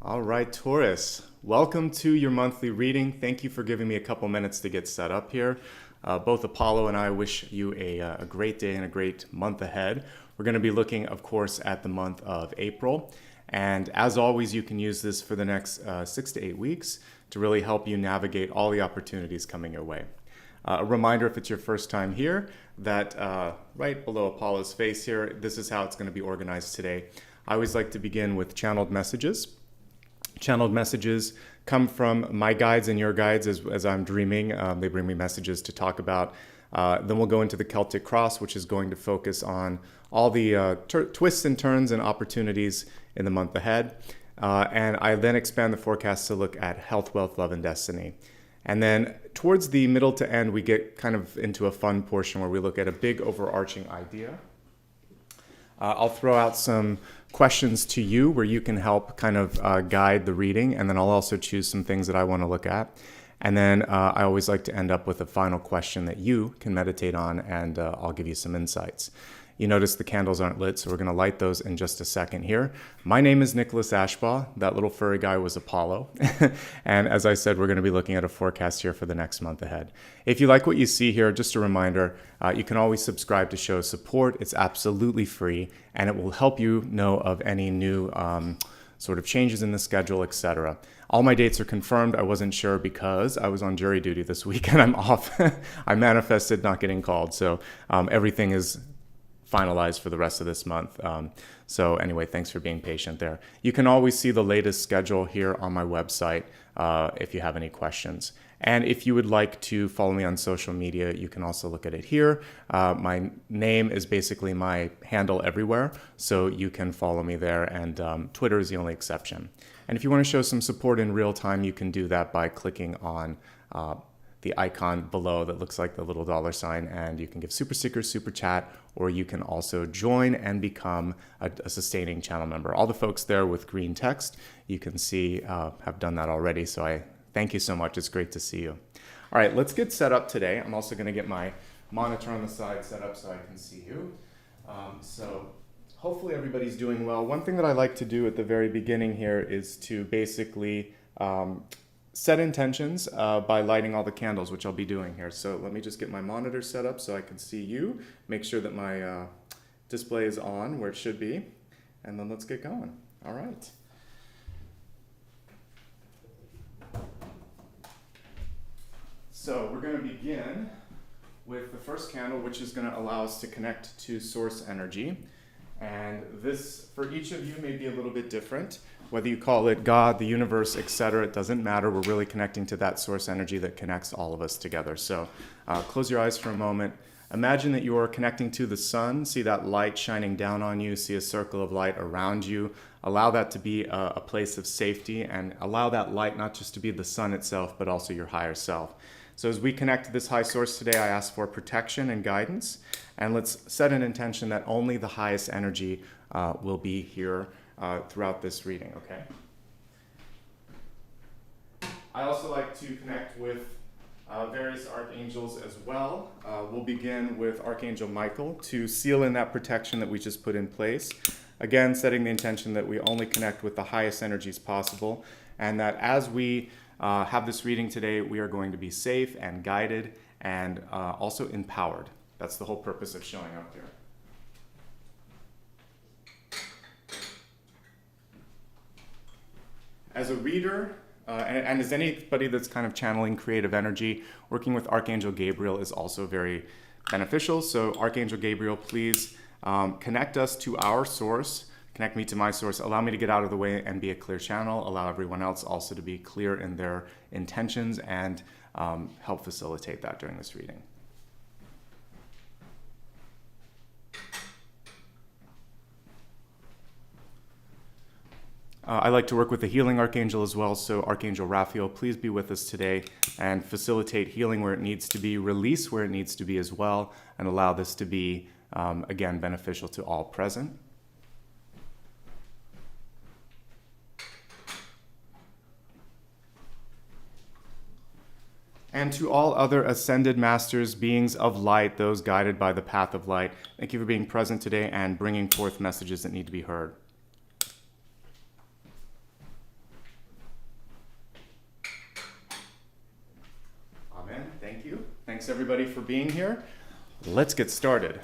All right, Taurus, welcome to your monthly reading. Thank you for giving me a couple minutes to get set up here. Both Apollo and I wish you a great day and a great month ahead. We're going to be looking, of course, at the month of April. And as always, you can use this for the next 6 to 8 weeks to really help you navigate all the opportunities coming your way. A reminder, if it's your first time here, that right below Apollo's face here, this is how it's going to be organized today. I always like to begin with channeled messages. Channeled messages come from my guides and your guides as I'm dreaming. They bring me messages to talk about. Then we'll go into the Celtic Cross, which is going to focus on all the twists and turns and opportunities in the month ahead. And I then expand the forecast to look at health, wealth, love, and destiny. And then towards the middle to end, we get kind of into a fun portion where we look at a big overarching idea. I'll throw out some questions to you where you can help kind of guide the reading, and then I'll also choose some things that I want to look at. And then I always like to end up with a final question that you can meditate on, and I'll give you some insights. You notice the candles aren't lit, so we're going to light those in just a second here. My name is Nicholas Ashbaugh. That little furry guy was Apollo. And as I said, we're going to be looking at a forecast here for the next month ahead. If you like what you see here, just a reminder, you can always subscribe to show support. It's absolutely free, and it will help you know of any new sort of changes in the schedule, etc. All my dates are confirmed. I wasn't sure because I was on jury duty this week and I'm off. I manifested not getting called, so everything is finalized for the rest of this month. So anyway, thanks for being patient there. You can always see the latest schedule here on my website if you have any questions. And if you would like to follow me on social media, you can also look at it here. My name is basically my handle everywhere, so you can follow me there, and Twitter is the only exception. And if you want to show some support in real time, you can do that by clicking on the icon below that looks like the little $, and you can give super stickers, super chat, or you can also join and become a sustaining channel member. All the folks there with green text, you can see have done that already, so I thank you so much. It's great to see you. All right, let's get set up today. I'm also going to get my monitor on the side set up so I can see you. So hopefully everybody's doing well. One thing that I like to do at the very beginning here is to basically set intentions by lighting all the candles, which I'll be doing here. So let me just get my monitor set up so I can see you, make sure that my display is on where it should be, and then let's get going. All right. So we're going to begin with the first candle, which is going to allow us to connect to source energy. And this, for each of you, may be a little bit different. Whether you call it God, the universe, etc., it doesn't matter. We're really connecting to that source energy that connects all of us together. So close your eyes for a moment. Imagine that you are connecting to the sun. See that light shining down on you. See a circle of light around you. Allow that to be a place of safety, and allow that light not just to be the sun itself, but also your higher self. So as we connect to this high source today, I ask for protection and guidance. And let's set an intention that only the highest energy will be here throughout this reading, okay? I also like to connect with various archangels as well. We'll begin with Archangel Michael to seal in that protection that we just put in place. Again, setting the intention that we only connect with the highest energies possible, and that as we have this reading today, we are going to be safe and guided and also empowered. That's the whole purpose of showing up here. As a reader, and as anybody that's kind of channeling creative energy, working with Archangel Gabriel is also very beneficial. So Archangel Gabriel, please connect us to our source, connect me to my source, allow me to get out of the way and be a clear channel, allow everyone else also to be clear in their intentions, and help facilitate that during this reading. I like to work with the healing archangel as well, so Archangel Raphael, please be with us today and facilitate healing where it needs to be, release where it needs to be as well, and allow this to be, again, beneficial to all present. And to all other ascended masters, beings of light, those guided by the path of light, thank you for being present today and bringing forth messages that need to be heard. Thanks everybody for being here. Let's get started.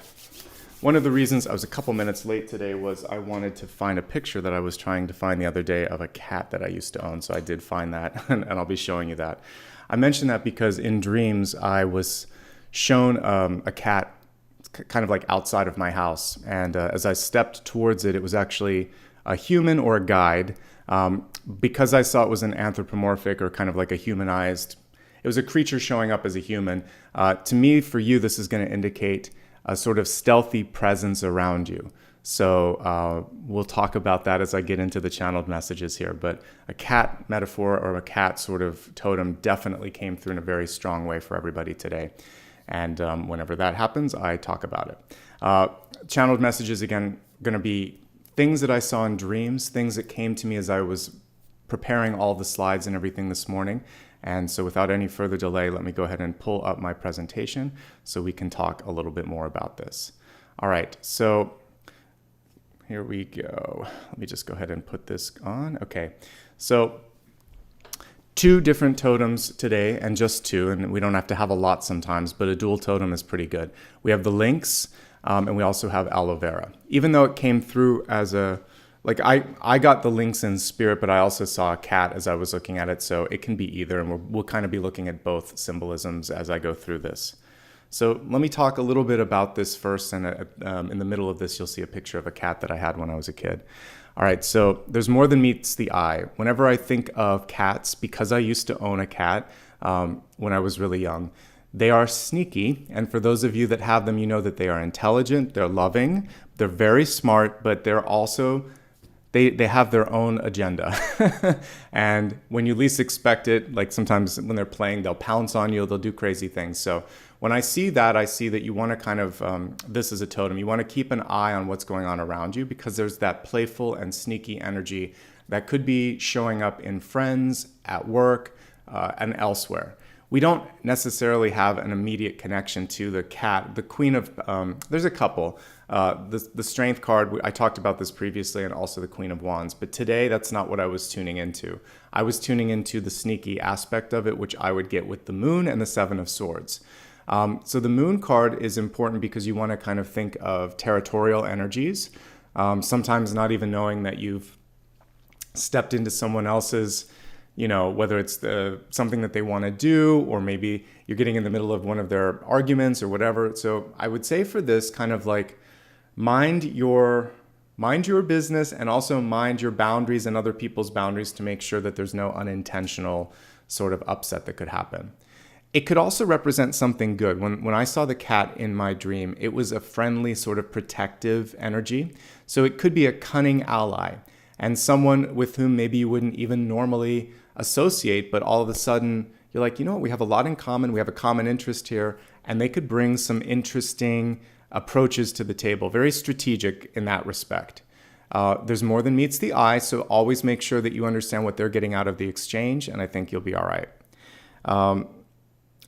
One of the reasons I was a couple minutes late today was I wanted to find a picture that I was trying to find the other day of a cat that I used to own. So I did find that, and I'll be showing you that. I mentioned that because in dreams I was shown a cat kind of like outside of my house. And as I stepped towards it, it was actually a human or a guide. Because I saw it was an anthropomorphic or kind of like a humanized, it was a creature showing up as a human. To me, for you, this is going to indicate a sort of stealthy presence around you. So we'll talk about that as I get into the channeled messages here. But a cat metaphor or a cat sort of totem definitely came through in a very strong way for everybody today. And whenever that happens, I talk about it. Channeled messages, again, going to be things that I saw in dreams, things that came to me as I was preparing all the slides and everything this morning. And so without any further delay, let me go ahead and pull up my presentation so we can talk a little bit more about this. All right, so here we go. Let me just go ahead and put this on. Okay, so two different totems today, and just two, and we don't have to have a lot sometimes, but a dual totem is pretty good. We have the lynx, and we also have aloe vera. Even though it came through as a, like I got the lynx in spirit, but I also saw a cat as I was looking at it, so it can be either, and we'll kind of be looking at both symbolisms as I go through this. So let me talk a little bit about this first, and in the middle of this, you'll see a picture of a cat that I had when I was a kid. All right, so there's more than meets the eye. Whenever I think of cats, because I used to own a cat when I was really young, they are sneaky, and for those of you that have them, you know that they are intelligent, they're loving, they're very smart, but they're also, they have their own agenda. And when you least expect it, like sometimes when they're playing, they'll pounce on you, they'll do crazy things. So when I see that you want to kind of, this is a totem, you want to keep an eye on what's going on around you, because there's that playful and sneaky energy that could be showing up in friends, at work, and elsewhere. We don't necessarily have an immediate connection to the cat. The queen of, there's a couple. The strength card, I talked about this previously, and also the Queen of Wands. But today, that's not what I was tuning into. I was tuning into the sneaky aspect of it, which I would get with the moon and the Seven of Swords. So the moon card is important because you want to kind of think of territorial energies, sometimes not even knowing that you've stepped into someone else's, you know, whether it's something that they want to do, or maybe you're getting in the middle of one of their arguments or whatever. So I would say for this, kind of like mind your business, and also mind your boundaries and other people's boundaries to make sure that there's no unintentional sort of upset that could happen. It could also represent something good. When I saw the cat in my dream, it was a friendly sort of protective energy. So it could be a cunning ally, and someone with whom maybe you wouldn't even normally associate, but all of a sudden you're like, you know what, we have a lot in common, we have a common interest here, and they could bring some interesting approaches to the table, very strategic in that respect. There's more than meets the eye, so always make sure that you understand what they're getting out of the exchange, and I think you'll be all right.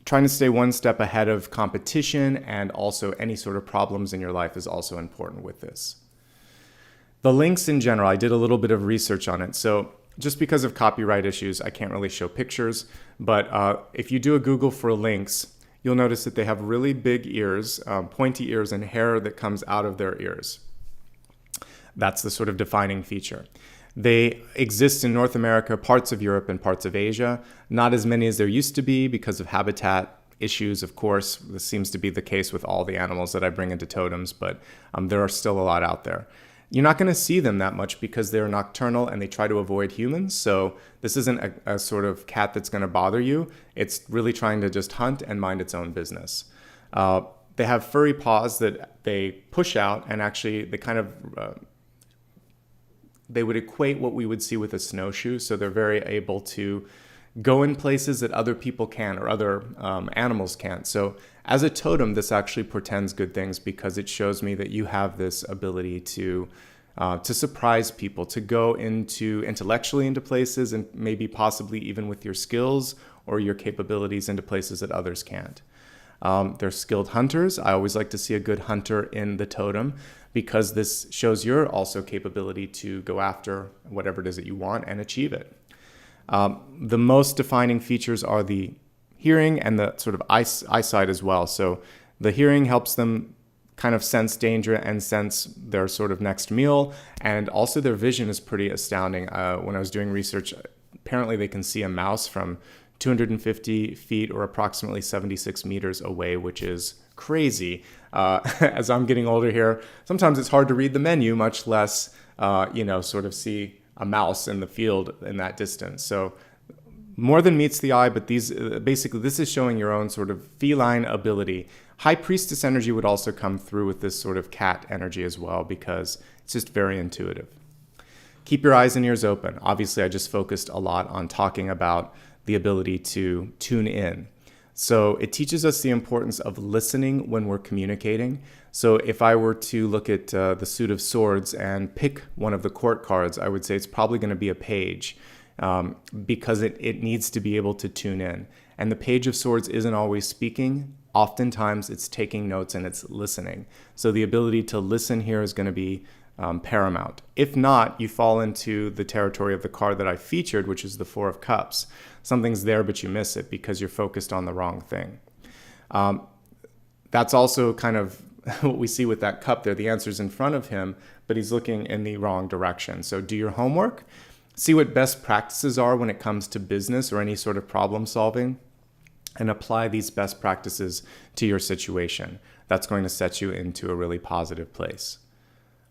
Trying to stay one step ahead of competition and also any sort of problems in your life is also important with this. The lynx in general, I did a little bit of research on it. So just because of copyright issues, I can't really show pictures, but if you do a Google for lynx, you'll notice that they have really big ears, pointy ears, and hair that comes out of their ears. That's the sort of defining feature. They exist in North America, parts of Europe, and parts of Asia. Not as many as there used to be because of habitat issues, of course. This seems to be the case with all the animals that I bring into totems, but there are still a lot out there. You're not going to see them that much because they're nocturnal and they try to avoid humans. So this isn't a sort of cat that's going to bother you. It's really trying to just hunt and mind its own business. They have furry paws that they push out, and actually they kind of they would equate what we would see with a snowshoe. So they're very able to go in places that other people can, or other animals can't. So as a totem, this actually portends good things, because it shows me that you have this ability to surprise people, to go intellectually into places, and maybe possibly even with your skills or your capabilities into places that others can't. They're skilled hunters. I always like to see a good hunter in the totem, because this shows your also capability to go after whatever it is that you want and achieve it. The most defining features are the hearing and the sort of eyesight as well. So the hearing helps them kind of sense danger and sense their sort of next meal. And also their vision is pretty astounding. When I was doing research, apparently they can see a mouse from 250 feet or approximately 76 meters away, which is crazy. As I'm getting older here, sometimes it's hard to read the menu, much less, sort of see a mouse in the field in that distance. So more than meets the eye, but these basically this is showing your own sort of feline ability. High Priestess energy would also come through with this sort of cat energy as well, because it's just very intuitive. Keep your eyes and ears open. Obviously, I just focused a lot on talking about the ability to tune in. So it teaches us the importance of listening when we're communicating. So if I were to look at the Suit of Swords and pick one of the court cards, I would say it's probably going to be a page, because it needs to be able to tune in. And the Page of Swords isn't always speaking. Oftentimes it's taking notes and it's listening. So the ability to listen here is going to be paramount. If not, you fall into the territory of the card that I featured, which is the Four of Cups. Something's there, but you miss it because you're focused on the wrong thing. That's also kind of what we see with that cup there. The answer's in front of him, but he's looking in the wrong direction. So do your homework. See what best practices are when it comes to business or any sort of problem solving, and apply these best practices to your situation. That's going to set you into a really positive place.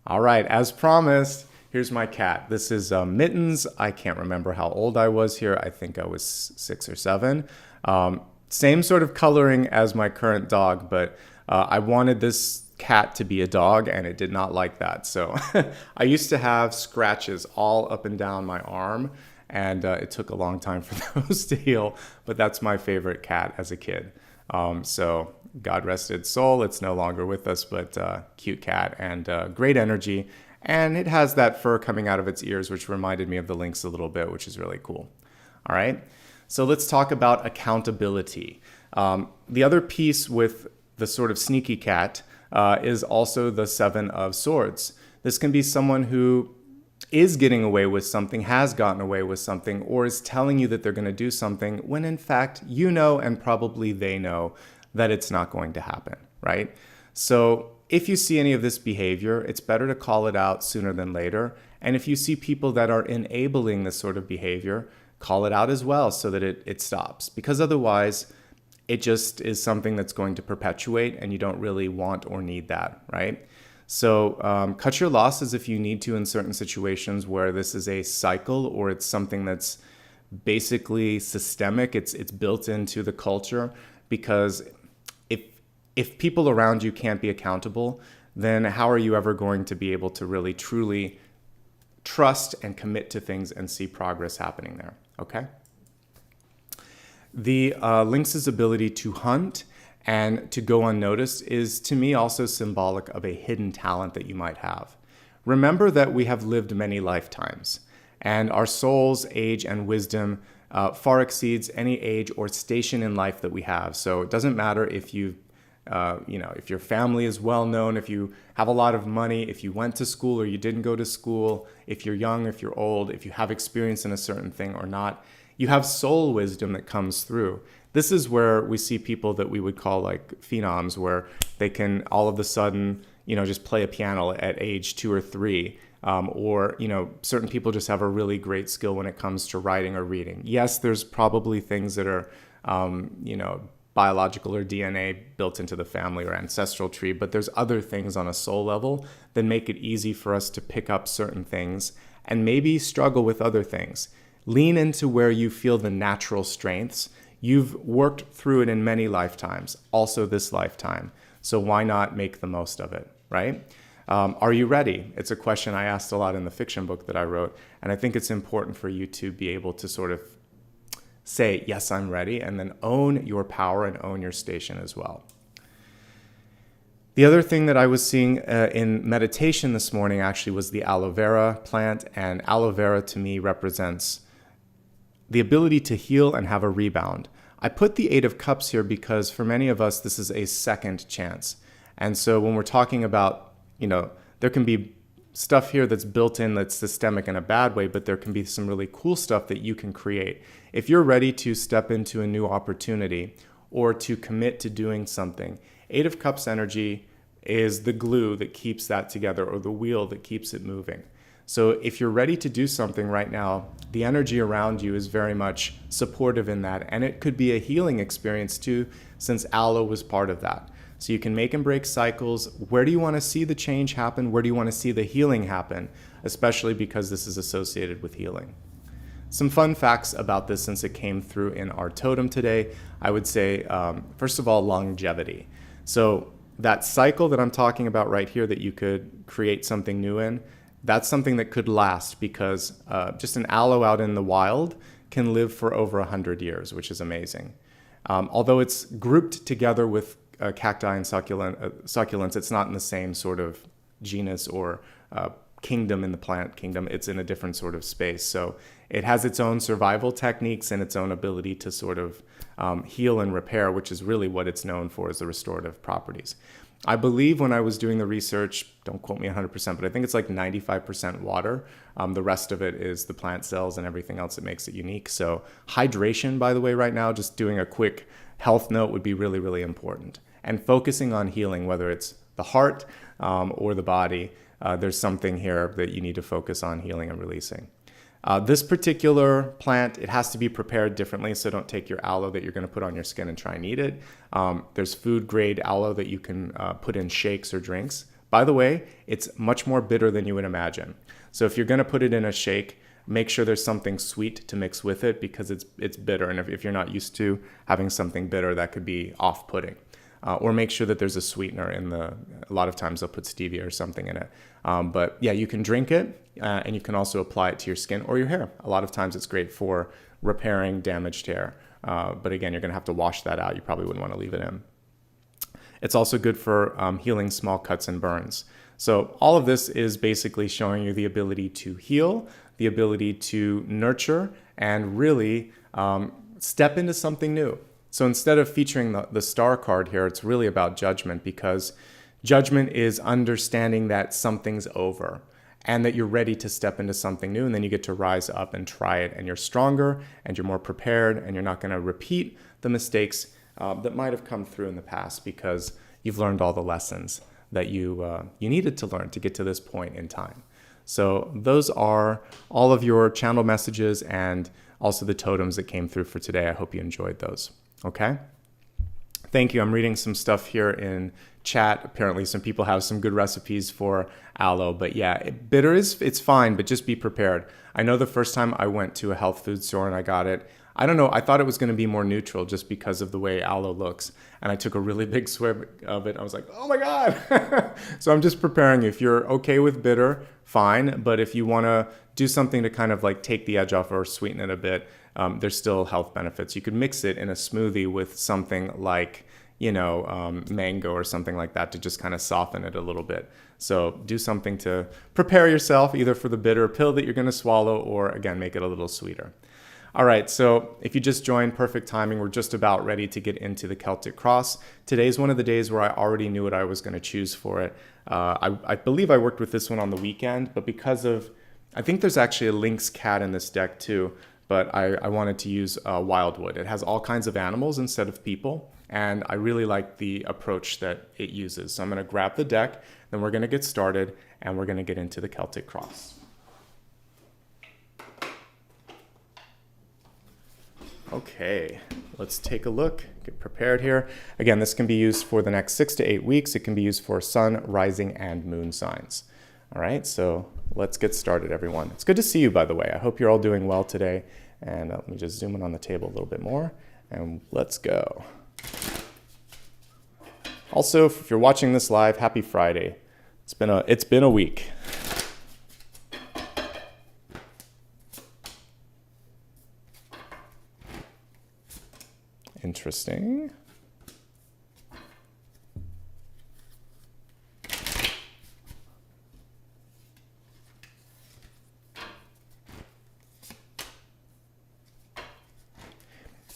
All right, as promised, here's my cat. This is Mittens. I can't remember how old I was here. I think I was 6 or 7. Same sort of coloring as my current dog, but I wanted this cat to be a dog, and it did not like that. So I used to have scratches all up and down my arm, and it took a long time for those to heal, but that's my favorite cat as a kid. So God rest its soul, it's no longer with us, but cute cat and great energy. And it has that fur coming out of its ears, which reminded me of the lynx a little bit, which is really cool. All right, so let's talk about accountability. The other piece with the sort of sneaky cat is also the Seven of Swords. This can be someone who is getting away with something, has gotten away with something, or is telling you that they're going to do something when in fact you know, and probably they know, that it's not going to happen, right? So if you see any of this behavior, it's better to call it out sooner than later. And if you see people that are enabling this sort of behavior, call it out as well so that it stops. Because otherwise, it just is something that's going to perpetuate, and you don't really want or need that, right? So cut your losses if you need to in certain situations where this is a cycle or it's something that's basically systemic. It's built into the culture, because if people around you can't be accountable, then how are you ever going to be able to really truly trust and commit to things and see progress happening there, okay? The lynx's ability to hunt and to go unnoticed is, to me, also symbolic of a hidden talent that you might have. Remember that we have lived many lifetimes, and our soul's age and wisdom far exceeds any age or station in life that we have. So it doesn't matter if if your family is well known, if you have a lot of money, if you went to school or you didn't go to school, if you're young, if you're old, if you have experience in a certain thing or not, you have soul wisdom that comes through. This is where we see people that we would call like phenoms, where they can all of a sudden, just play a piano at age 2 or 3. Or certain people just have a really great skill when it comes to writing or reading. Yes, there's probably things that are, biological or DNA built into the family or ancestral tree, but there's other things on a soul level that make it easy for us to pick up certain things and maybe struggle with other things. Lean into where you feel the natural strengths. You've worked through it in many lifetimes, also this lifetime. So why not make the most of it, right? Are you ready? It's a question I asked a lot in the fiction book that I wrote, and I think it's important for you to be able to sort of say, yes, I'm ready, and then own your power and own your station as well. The other thing that I was seeing in meditation this morning actually was the aloe vera plant, and aloe vera to me represents the ability to heal and have a rebound. I put the 8 of Cups here because for many of us, this is a second chance. And so when we're talking about, there can be stuff here that's built in that's systemic in a bad way, but there can be some really cool stuff that you can create. If you're ready to step into a new opportunity or to commit to doing something, Eight of Cups energy is the glue that keeps that together, or the wheel that keeps it moving. So if you're ready to do something right now, the energy around you is very much supportive in that. And it could be a healing experience too, since aloe was part of that. So you can make and break cycles. Where do you want to see the change happen? Where do you want to see the healing happen? Especially because this is associated with healing. Some fun facts about this, since it came through in our totem today, I would say, first of all, longevity. So that cycle that I'm talking about right here, that you could create something new in, that's something that could last, because just an aloe out in the wild can live for over 100 years, which is amazing. Although it's grouped together with cacti and succulents, it's not in the same sort of genus or kingdom in the plant kingdom. It's in a different sort of space. So it has its own survival techniques and its own ability to sort of heal and repair, which is really what it's known for, is the restorative properties. I believe when I was doing the research, don't quote me 100%, but I think it's like 95% water. The rest of it is the plant cells and everything else that makes it unique. So hydration, by the way, right now, just doing a quick health note, would be really, really important. And focusing on healing, whether it's the heart or the body, there's something here that you need to focus on healing and releasing. This particular plant, it has to be prepared differently, so don't take your aloe that you're going to put on your skin and try and eat it. There's food-grade aloe that you can put in shakes or drinks. By the way, it's much more bitter than you would imagine. So if you're going to put it in a shake, make sure there's something sweet to mix with it, because it's bitter. And if you're not used to having something bitter, that could be off-putting. Or make sure that there's a sweetener in a lot of times they'll put stevia or something in it. But yeah, you can drink it and you can also apply it to your skin or your hair. A lot of times it's great for repairing damaged hair. But again, you're going to have to wash that out. You probably wouldn't want to leave it in. It's also good for healing small cuts and burns. So all of this is basically showing you the ability to heal, the ability to nurture, and really step into something new. So instead of featuring the star card here, it's really about judgment, because judgment is understanding that something's over and that you're ready to step into something new, and then you get to rise up and try it, and you're stronger and you're more prepared, and you're not going to repeat the mistakes that might have come through in the past, because you've learned all the lessons that you needed to learn to get to this point in time. So those are all of your channel messages and also the totems that came through for today. I hope you enjoyed those. Okay? Thank you. I'm reading some stuff here in chat. Apparently some people have some good recipes for aloe, but yeah, bitter it's fine, but just be prepared. I know the first time I went to a health food store and I got it, I don't know, I thought it was going to be more neutral just because of the way aloe looks. And I took a really big swig of it. I was like, oh my God. So I'm just preparing you. If you're okay with bitter, fine. But if you want to do something to kind of like take the edge off or sweeten it a bit, there's still health benefits. You could mix it in a smoothie with something like, mango or something like that to just kind of soften it a little bit. So do something to prepare yourself either for the bitter pill that you're going to swallow, or again, make it a little sweeter. All right, so if you just joined, perfect timing. We're just about ready to get into the Celtic Cross. Today's one of the days where I already knew what I was going to choose for it. I believe I worked with this one on the weekend, but because of, I think there's actually a lynx cat in this deck too, but I wanted to use Wildwood. It has all kinds of animals instead of people, and I really like the approach that it uses. So I'm going to grab the deck, then we're going to get started, and we're going to get into the Celtic Cross. Okay, let's take a look, get prepared here. Again, this can be used for the next 6 to 8 weeks. It can be used for sun, rising, and moon signs. All right, so let's get started, everyone. It's good to see you, by the way. I hope you're all doing well today. And let me just zoom in on the table a little bit more, and let's go. Also, if you're watching this live, happy Friday. It's been a week. Interesting.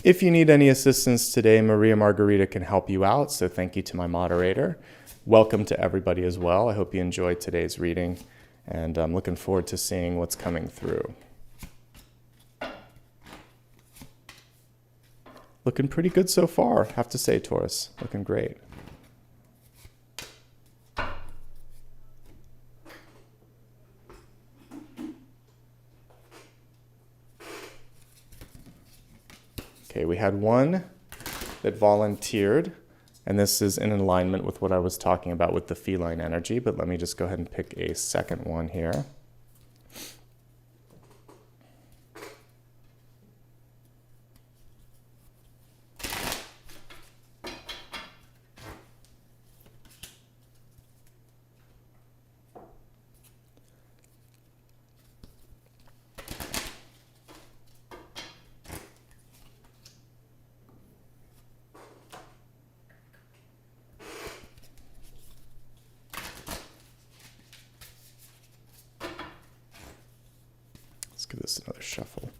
If you need any assistance today, Maria Margarita can help you out, so thank you to my moderator. Welcome to everybody as well. I hope you enjoyed today's reading, And I'm looking forward to seeing what's coming through. Looking pretty good so far, have to say, Taurus. Looking great. Okay, we had one that volunteered, and this is in alignment with what I was talking about with the feline energy, but let me just go ahead and pick a second one here. Let's give this another shuffle.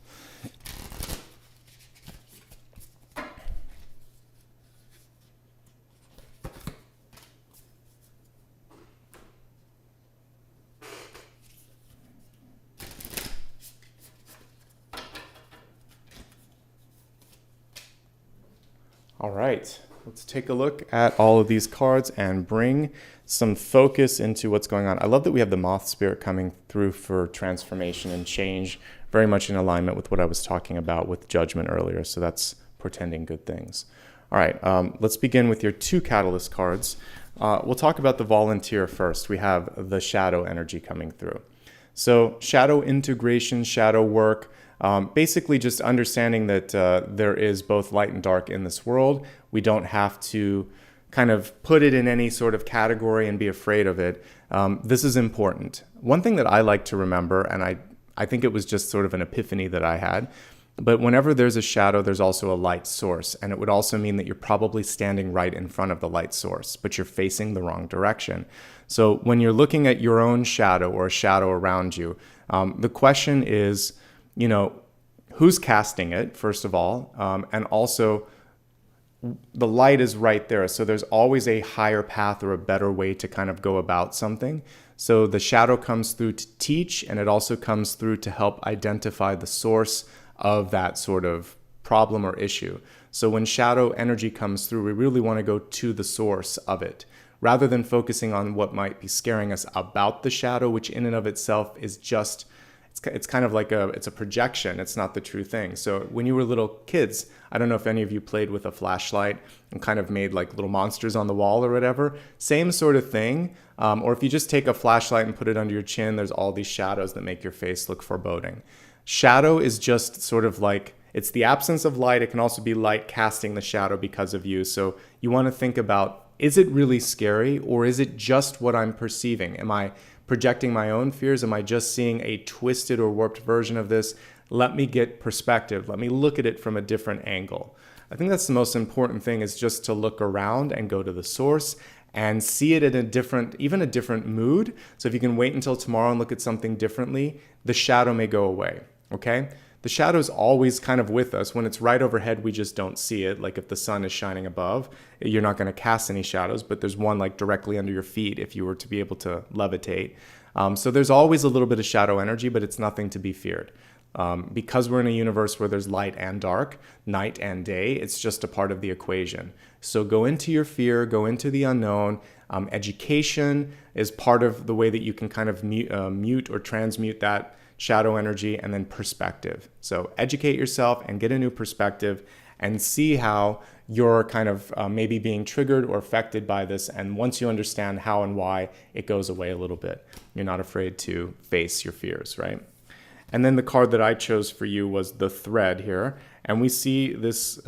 All right, let's take a look at all of these cards and bring some focus into what's going on. I love that we have the moth spirit coming through for transformation and change, very much in alignment with what I was talking about with judgment earlier. So that's portending good things. All right, let's begin with your two catalyst cards. We'll talk about the volunteer first. We have the shadow energy coming through. So shadow integration, shadow work, basically just understanding that there is both light and dark in this world. We don't have to kind of put it in any sort of category and be afraid of it. This is important. One thing that I like to remember, and I think it was just sort of an epiphany that I had, but whenever there's a shadow, there's also a light source. And it would also mean that you're probably standing right in front of the light source, but you're facing the wrong direction. So when you're looking at your own shadow or a shadow around you, the question is, you know, who's casting it, first of all, and also the light is right there. So there's always a higher path or a better way to kind of go about something. So the shadow comes through to teach, and it also comes through to help identify the source of that sort of problem or issue. So when shadow energy comes through, we really want to go to the source of it, rather than focusing on what might be scaring us about the shadow, which in and of itself is just, it's kind of like it's a projection. It's not the true thing. So when you were little kids, I don't know if any of you played with a flashlight and kind of made like little monsters on the wall or whatever. Same sort of thing. Or if you just take a flashlight and put it under your chin, there's all these shadows that make your face look foreboding. Shadow is just sort of like, it's the absence of light. It can also be light casting the shadow because of you. So you want to think about, is it really scary, or is it just what I'm perceiving? Am I projecting my own fears? Am I just seeing a twisted or warped version of this? Let me get perspective. Let me look at it from a different angle. I think that's the most important thing, is just to look around and go to the source and see it in a different, even a different mood. So if you can wait until tomorrow and look at something differently, the shadow may go away, okay? The shadow is always kind of with us. When it's right overhead, we just don't see it. Like if the sun is shining above, you're not going to cast any shadows, but there's one like directly under your feet if you were to be able to levitate. So there's always a little bit of shadow energy, but it's nothing to be feared. Because we're in a universe where there's light and dark, night and day, it's just a part of the equation. So go into your fear, go into the unknown. Education is part of the way that you can kind of mute or transmute that shadow energy, and then perspective. So educate yourself and get a new perspective and see how you're kind of maybe being triggered or affected by this. And once you understand how and why, it goes away a little bit. You're not afraid to face your fears, right? And then the card that I chose for you was the thread here. And we see this,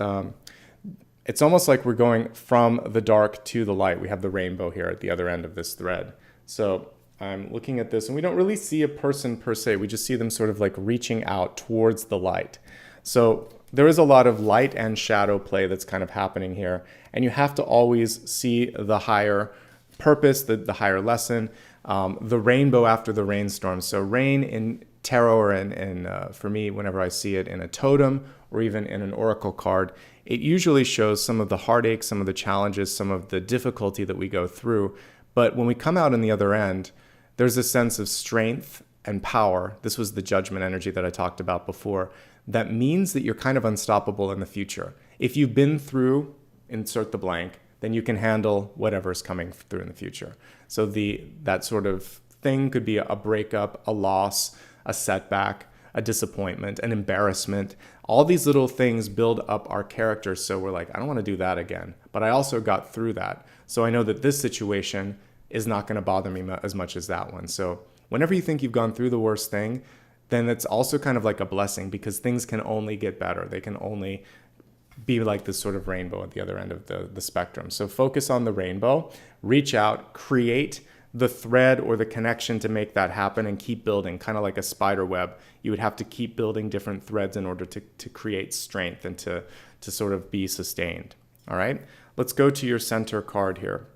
it's almost like we're going from the dark to the light. We have the rainbow here at the other end of this thread. So I'm looking at this, and we don't really see a person per se. We just see them sort of like reaching out towards the light. So there is a lot of light and shadow play that's kind of happening here. And you have to always see the higher purpose, the higher lesson, the rainbow after the rainstorm. So rain in tarot, or for me, whenever I see it in a totem or even in an oracle card, it usually shows some of the heartache, some of the challenges, some of the difficulty that we go through. But when we come out on the other end, there's a sense of strength and power. This was the judgment energy that I talked about before. That means that you're kind of unstoppable in the future. If you've been through, insert the blank, then you can handle whatever's coming through in the future. So that sort of thing could be a breakup, a loss, a setback, a disappointment, an embarrassment. All these little things build up our character. So we're like, I don't want to do that again. But I also got through that. So I know that this situation is not going to bother me as much as that one. So whenever you think you've gone through the worst thing, then it's also kind of like a blessing, because things can only get better. They can only be like this sort of rainbow at the other end of the spectrum. So focus on the rainbow, reach out, create the thread or the connection to make that happen, and keep building, kind of like a spider web. You would have to keep building different threads in order to create strength and to sort of be sustained. All right, let's go to your center card here.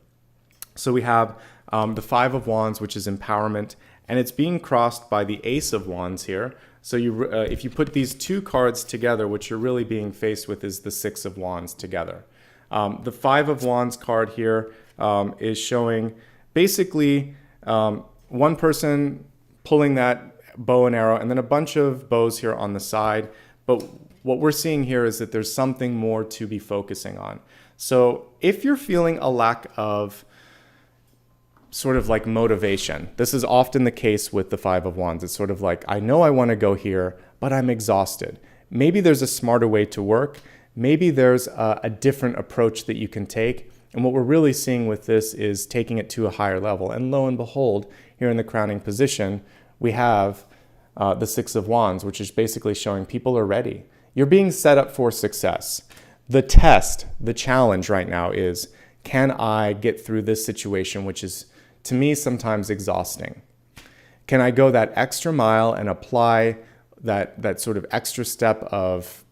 So we have the Five of Wands, which is empowerment, and it's being crossed by the Ace of Wands here. So if you put these two cards together, what you're really being faced with is the Six of Wands together. The Five of Wands card here is showing basically one person pulling that bow and arrow, and then a bunch of bows here on the side. But what we're seeing here is that there's something more to be focusing on. So if you're feeling a lack of sort of like motivation, this is often the case with the Five of Wands. It's sort of like, I know I want to go here, but I'm exhausted. Maybe there's a smarter way to work. Maybe there's a different approach that you can take. And what we're really seeing with this is taking it to a higher level. And lo and behold, here in the crowning position, we have the Six of Wands, which is basically showing people are ready. You're being set up for success. The test, the challenge right now is, can I get through this situation, which is, to me, sometimes exhausting? Can I go that extra mile and apply that sort of extra step of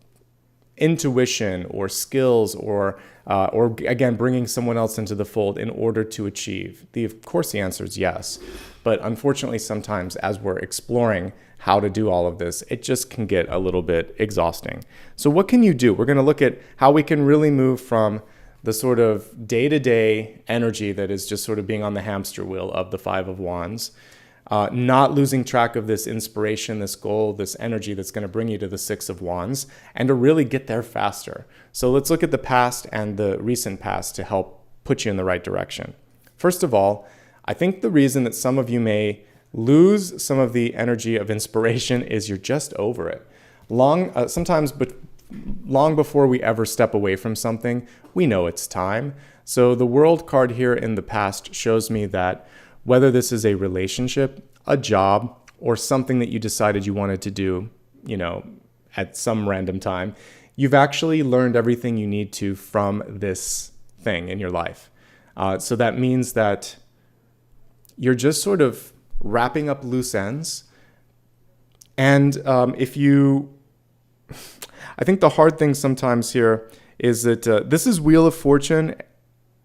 intuition or skills or again, bringing someone else into the fold in order to achieve? Of course, the answer is yes. But unfortunately, sometimes as we're exploring how to do all of this, it just can get a little bit exhausting. So what can you do? We're going to look at how we can really move from the sort of day-to-day energy that is just sort of being on the hamster wheel of the Five of Wands, not losing track of this inspiration, this goal, this energy that's going to bring you to the Six of Wands, and to really get there faster. So let's look at the past and the recent past to help put you in the right direction. First of all, I think the reason that some of you may lose some of the energy of inspiration is you're just over it. Long before we ever step away from something, we know it's time. So the World card here in the past shows me that whether this is a relationship, a job, or something that you decided you wanted to do, at some random time, you've actually learned everything you need to from this thing in your life. So that means that you're just sort of wrapping up loose ends. And I think the hard thing sometimes here is that this is Wheel of Fortune.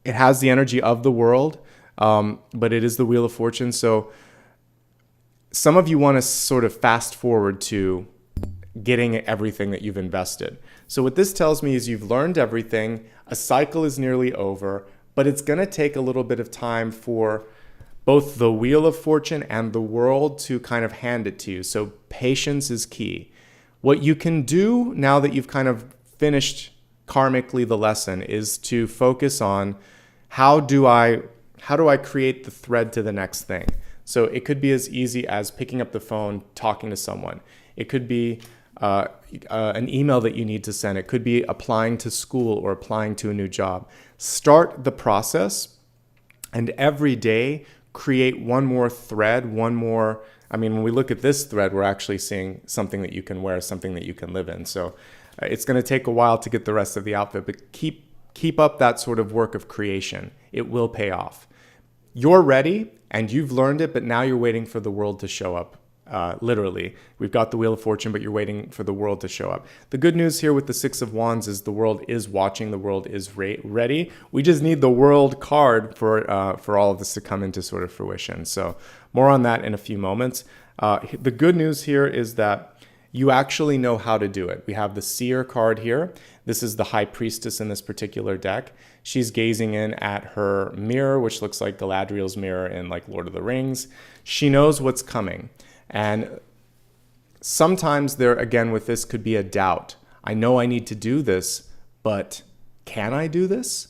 It has the energy of the world, but it is the Wheel of Fortune. So some of you want to sort of fast forward to getting everything that you've invested. So what this tells me is you've learned everything. A cycle is nearly over, but it's going to take a little bit of time for both the Wheel of Fortune and the world to kind of hand it to you. So patience is key. What you can do now that you've kind of finished karmically the lesson is to focus on how do I create the thread to the next thing. So it could be as easy as picking up the phone, talking to someone. It could be an email that you need to send. It could be applying to school or applying to a new job. Start the process, and every day create one more thread, when we look at this thread, we're actually seeing something that you can wear, something that you can live in. So it's going to take a while to get the rest of the outfit, but keep up that sort of work of creation. It will pay off. You're ready and you've learned it, but now you're waiting for the world to show up. Literally, we've got the Wheel of Fortune, but you're waiting for the world to show up. The good news here with the Six of Wands is the world is watching, the world is ready. We just need the World card for all of this to come into sort of fruition. So more on that in a few moments. The good news here is that you actually know how to do it. We have the Seer card here. This is the High Priestess in this particular deck. She's gazing in at her mirror, which looks like Galadriel's mirror in like Lord of the Rings. She knows what's coming. And sometimes there, again, with this could be a doubt. I know I need to do this, but can I do this?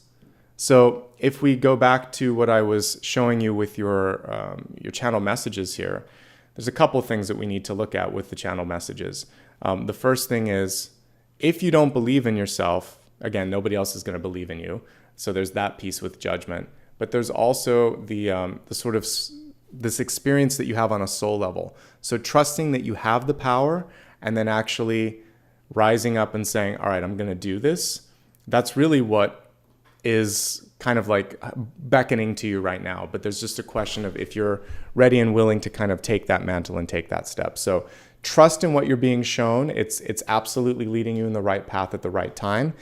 So if we go back to what I was showing you with your channel messages here, there's a couple things that we need to look at with the channel messages. The first thing is, if you don't believe in yourself, again, nobody else is going to believe in you. So there's that piece with judgment. But there's also the sort of this experience that you have on a soul level. So trusting that you have the power and then actually rising up and saying, all right, I'm going to do this. That's really what is kind of like beckoning to you right now. But there's just a question of if you're ready and willing to kind of take that mantle and take that step. So trust in what you're being shown. It's absolutely leading you in the right path at the right time.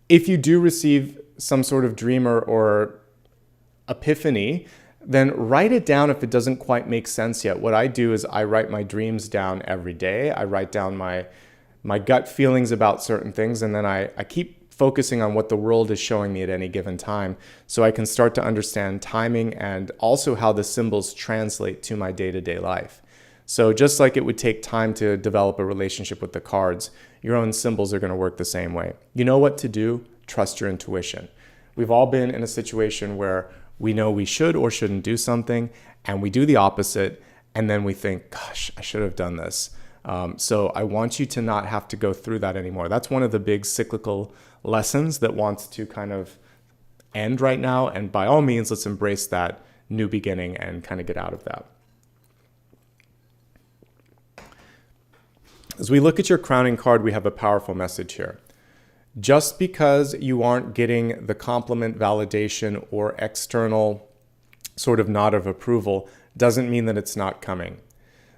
If you do receive some sort of dream or epiphany, then write it down if it doesn't quite make sense yet. What I do is I write my dreams down every day. I write down my gut feelings about certain things, and then I keep focusing on what the world is showing me at any given time so I can start to understand timing and also how the symbols translate to my day-to-day life. So just like it would take time to develop a relationship with the cards, your own symbols are going to work the same way. You know what to do, trust your intuition. We've all been in a situation where we know we should or shouldn't do something, and we do the opposite, and then we think, gosh, I should have done this. So I want you to not have to go through that anymore. That's one of the big cyclical lessons that wants to kind of end right now. And by all means, let's embrace that new beginning and kind of get out of that. As we look at your crowning card, we have a powerful message here. Just because you aren't getting the compliment, validation, or external sort of nod of approval doesn't mean that it's not coming.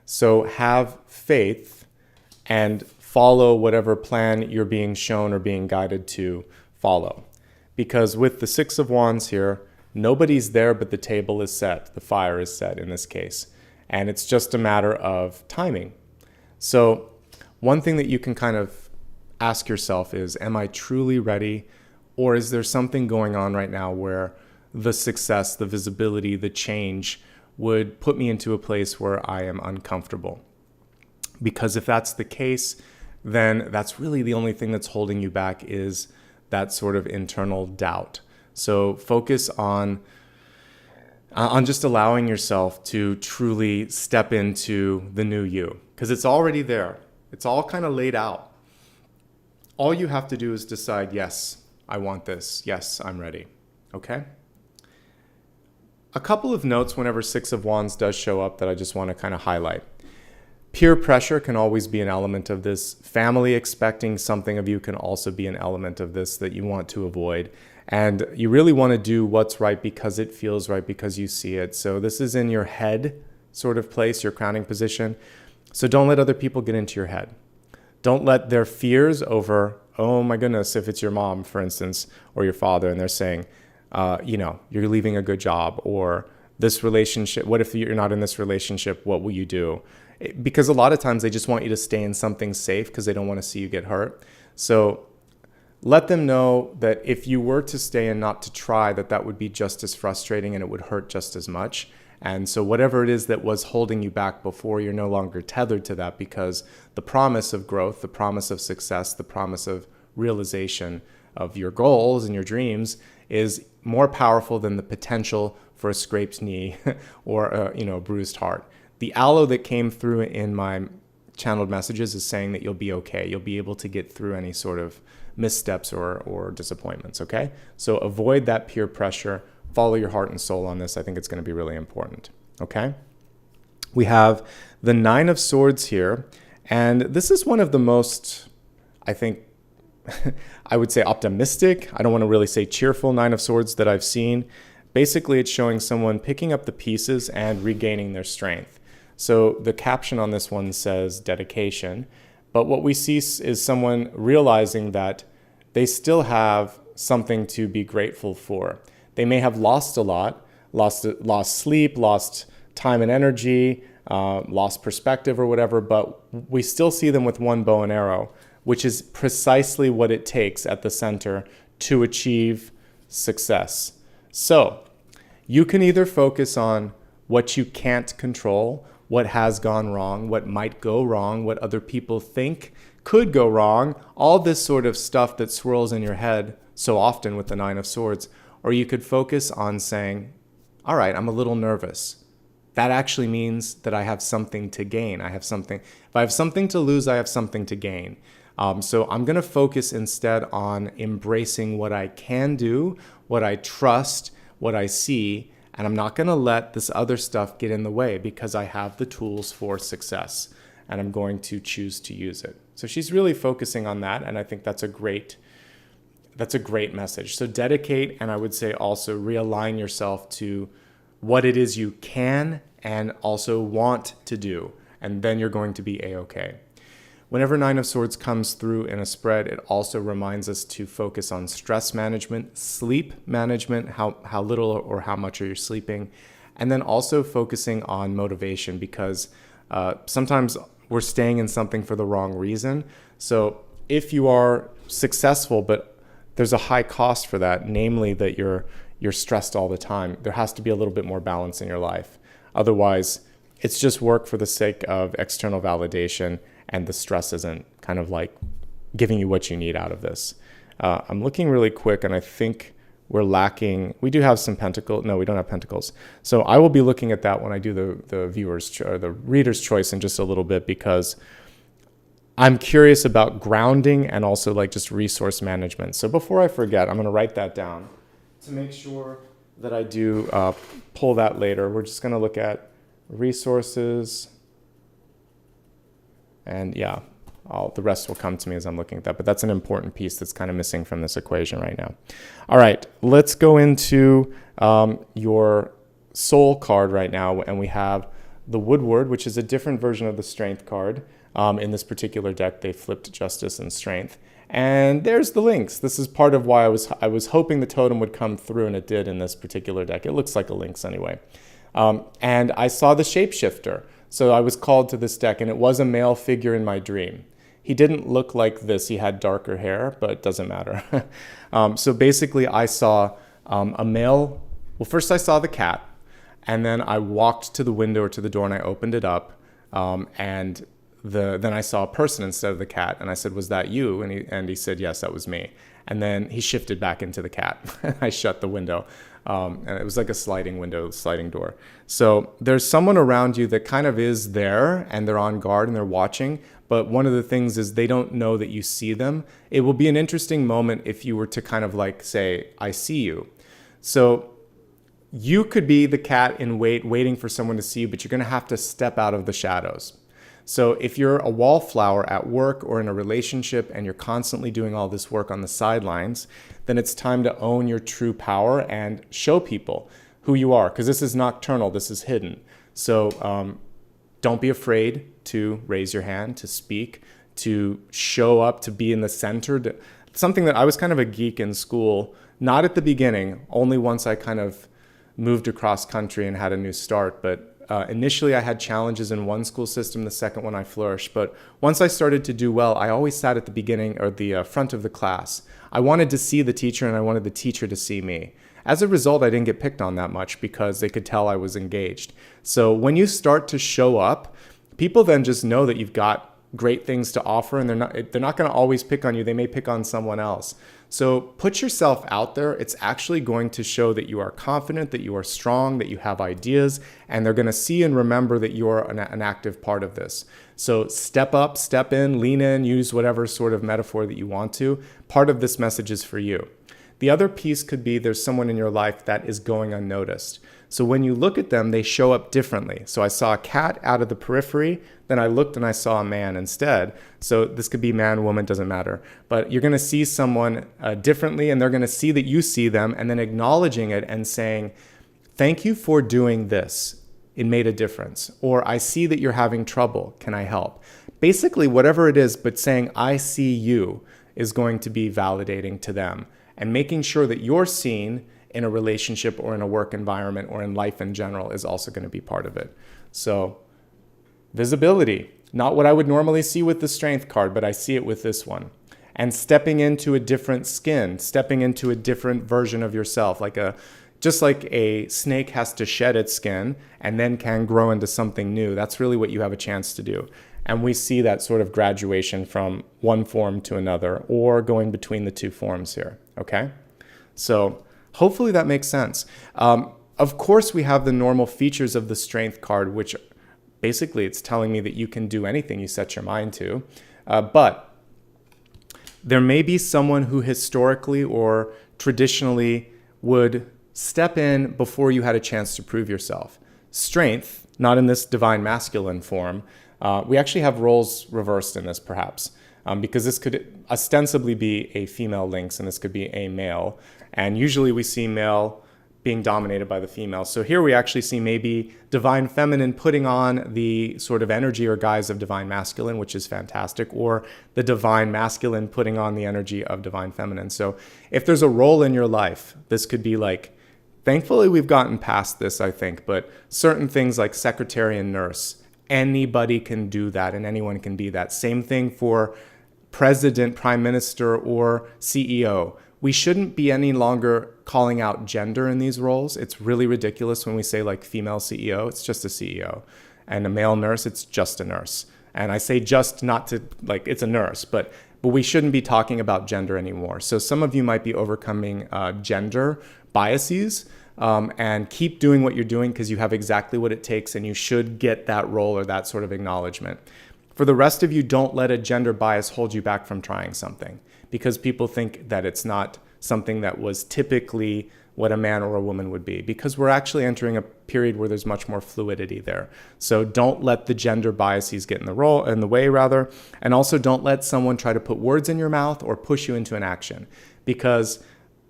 So have faith and follow whatever plan you're being shown or being guided to follow. Because with the Six of Wands here, nobody's there but the table is set. The fire is set in this case. And it's just a matter of timing. So one thing that you can kind of ask yourself is, am I truly ready? Or is there something going on right now where the success, the visibility, the change would put me into a place where I am uncomfortable? Because if that's the case, then that's really the only thing that's holding you back is that sort of internal doubt. So focus on just allowing yourself to truly step into the new you, because it's already there. It's all kind of laid out. All you have to do is decide, yes, I want this. Yes, I'm ready. Okay? A couple of notes whenever Six of Wands does show up that I just want to kind of highlight. Peer pressure can always be an element of this. Family expecting something of you can also be an element of this that you want to avoid. And you really want to do what's right because it feels right, because you see it. So this is in your head sort of place, your crowning position. So don't let other people get into your head. Don't let their fears over, oh my goodness, if it's your mom, for instance, or your father, and they're saying, you're leaving a good job, or this relationship, what if you're not in this relationship, what will you do? Because a lot of times they just want you to stay in something safe because they don't want to see you get hurt. So let them know that if you were to stay and not to try, that would be just as frustrating and it would hurt just as much. And so whatever it is that was holding you back before, you're no longer tethered to that, because the promise of growth, the promise of success, the promise of realization of your goals and your dreams is more powerful than the potential for a scraped knee or a bruised heart. The aloe that came through in my channeled messages is saying that you'll be okay. You'll be able to get through any sort of missteps or disappointments, okay? So avoid that peer pressure. Follow your heart and soul on this. I think it's going to be really important, okay? We have the Nine of Swords here, and this is one of the most, I think, I would say optimistic. I don't want to really say cheerful Nine of Swords that I've seen. Basically, it's showing someone picking up the pieces and regaining their strength. So the caption on this one says dedication, but what we see is someone realizing that they still have something to be grateful for. They may have lost a lot, lost sleep, lost time and energy, lost perspective or whatever, but we still see them with one bow and arrow, which is precisely what it takes at the center to achieve success. So you can either focus on what you can't control, what has gone wrong, what might go wrong, what other people think could go wrong, all this sort of stuff that swirls in your head so often with the Nine of Swords. Or you could focus on saying, all right, I'm a little nervous. That actually means that I have something to gain. If I have something to lose, I have something to gain. So I'm going to focus instead on embracing what I can do, what I trust, what I see, and I'm not going to let this other stuff get in the way because I have the tools for success and I'm going to choose to use it. So she's really focusing on that, and I think that's a great message. So dedicate, and I would say also realign yourself to what it is you can and also want to do, and then you're going to be A-okay. Whenever Nine of Swords comes through in a spread, it also reminds us to focus on stress management, sleep management, how little or how much are you sleeping, and then also focusing on motivation, because sometimes we're staying in something for the wrong reason. So if you are successful, but there's a high cost for that, namely that you're stressed all the time, there has to be a little bit more balance in your life. Otherwise, it's just work for the sake of external validation, and the stress isn't kind of like giving you what you need out of this. I'm looking really quick, and I think we're lacking. We do have some pentacles. No, we don't have pentacles. So I will be looking at that when I do the reader's choice in just a little bit, because I'm curious about grounding and also like just resource management. So before I forget, I'm going to write that down to make sure that I do pull that later. We're just going to look at resources. And yeah, the rest will come to me as I'm looking at that. But that's an important piece that's kind of missing from this equation right now. All right, let's go into your soul card right now. And we have the Woodward, which is a different version of the Strength card. In this particular deck, they flipped Justice and Strength. And there's the Lynx. This is part of why I was hoping the Totem would come through, and it did in this particular deck. It looks like a Lynx anyway. And I saw the Shapeshifter. So I was called to this deck, and it was a male figure in my dream. He didn't look like this. He had darker hair, but it doesn't matter. So basically, I saw a male. Well, first I saw the cat, and then I walked to the window or to the door, and I opened it up, and then I saw a person instead of the cat, and I said, "Was that you?" And he said, "Yes, that was me." And then he shifted back into the cat. I shut the window. And it was like a sliding window, sliding door. So there's someone around you that kind of is there, and they're on guard and they're watching. But one of the things is they don't know that you see them. It will be an interesting moment if you were to kind of like say, "I see you." So you could be the cat in waiting for someone to see you, but you're going to have to step out of the shadows. So if you're a wallflower at work or in a relationship and you're constantly doing all this work on the sidelines, then it's time to own your true power and show people who you are, because this is nocturnal, this is hidden. So don't be afraid to raise your hand, to speak, to show up, to be in the center. Something that I was kind of a geek in school, not at the beginning, only once I kind of moved across country and had a new start. But initially I had challenges in one school system, the second one I flourished. But once I started to do well, I always sat at the beginning or the front of the class. I wanted to see the teacher, and I wanted the teacher to see me. As a result, I didn't get picked on that much because they could tell I was engaged. So when you start to show up, people then just know that you've got great things to offer, and they're not going to always pick on you. They may pick on someone else. So put yourself out there. It's actually going to show that you are confident, that you are strong, that you have ideas, and they're going to see and remember that you are an active part of this. So step up, step in, lean in, use whatever sort of metaphor that you want to. Part of this message is for you. The other piece could be there's someone in your life that is going unnoticed. So when you look at them, they show up differently. So I saw a cat out of the periphery, then I looked and I saw a man instead. So this could be man, woman, doesn't matter. But you're going to see someone differently, and they're going to see that you see them, and then acknowledging it and saying, "Thank you for doing this. It made a difference." Or, "I see that you're having trouble. Can I help?" Basically, whatever it is, but saying, "I see you," is going to be validating to them. And making sure that you're seen in a relationship or in a work environment or in life in general is also going to be part of it. So visibility. Not what I would normally see with the strength card, but I see it with this one. And stepping into a different skin, stepping into a different version of yourself, just like a snake has to shed its skin and then can grow into something new. That's really what you have a chance to do. And we see that sort of graduation from one form to another, or going between the two forms here, okay? So hopefully that makes sense. Of course, we have the normal features of the strength card, which basically it's telling me that you can do anything you set your mind to. But there may be someone who historically or traditionally would step in before you had a chance to prove yourself. Strength, not in this divine masculine form. We actually have roles reversed in this, perhaps, because this could ostensibly be a female lynx and this could be a male. And usually we see male being dominated by the female. So here we actually see maybe divine feminine putting on the sort of energy or guise of divine masculine, which is fantastic, or the divine masculine putting on the energy of divine feminine. So if there's a role in your life, this could be like, thankfully we've gotten past this, I think, but certain things like secretary and nurse, anybody can do that and anyone can be that. Same thing for president, prime minister, or CEO. We shouldn't be any longer calling out gender in these roles. It's really ridiculous when we say like female CEO, it's just a CEO. And a male nurse, it's just a nurse. And I say just not to, like, it's a nurse, but we shouldn't be talking about gender anymore. So some of you might be overcoming gender biases, and keep doing what you're doing because you have exactly what it takes and you should get that role or that sort of acknowledgement. For the rest of you, don't let a gender bias hold you back from trying something, because people think that it's not something that was typically what a man or a woman would be, because we're actually entering a period where there's much more fluidity there. So don't let the gender biases get in the way, and also don't let someone try to put words in your mouth or push you into an action, because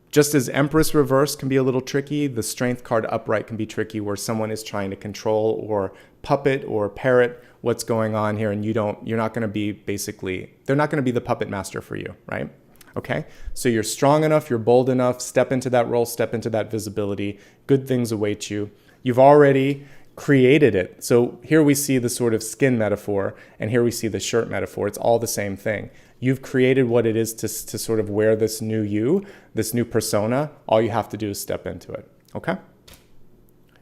just as Empress reverse can be a little tricky, the strength card upright can be tricky, where someone is trying to control or puppet or parrot what's going on here, and you're not going to be they're not going to be the puppet master for you, right? Okay, so you're strong enough, you're bold enough, step into that role, step into that visibility, good things await you. You've already created it. So here we see the sort of skin metaphor, and here we see the shirt metaphor. It's all the same thing. You've created what it is to sort of wear this new you, this new persona. All you have to do is step into it, okay?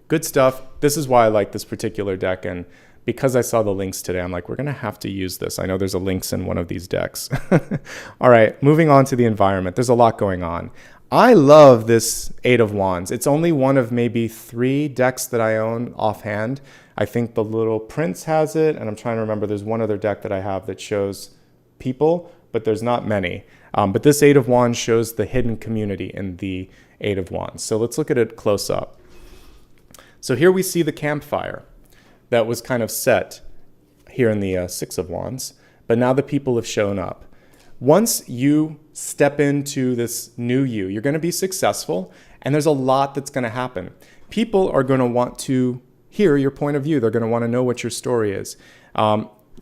Good stuff. This is why I like this particular deck, and because I saw the links today, I'm like, we're going to have to use this. I know there's a links in one of these decks. All right, moving on to the environment. There's a lot going on. I love this Eight of Wands. It's only one of maybe 3 decks that I own offhand. I think the Little Prince has it, and I'm trying to remember, there's one other deck that I have that shows people, but there's not many. But this Eight of Wands shows the hidden community in the Eight of Wands. So let's look at it close up. So here we see the campfire that was kind of set here in the Six of Wands, but now the people have shown up. Once you step into this new you're going to be successful, and there's a lot that's going to happen. People are going to want to hear your point of view. They're going to want to know what your story is.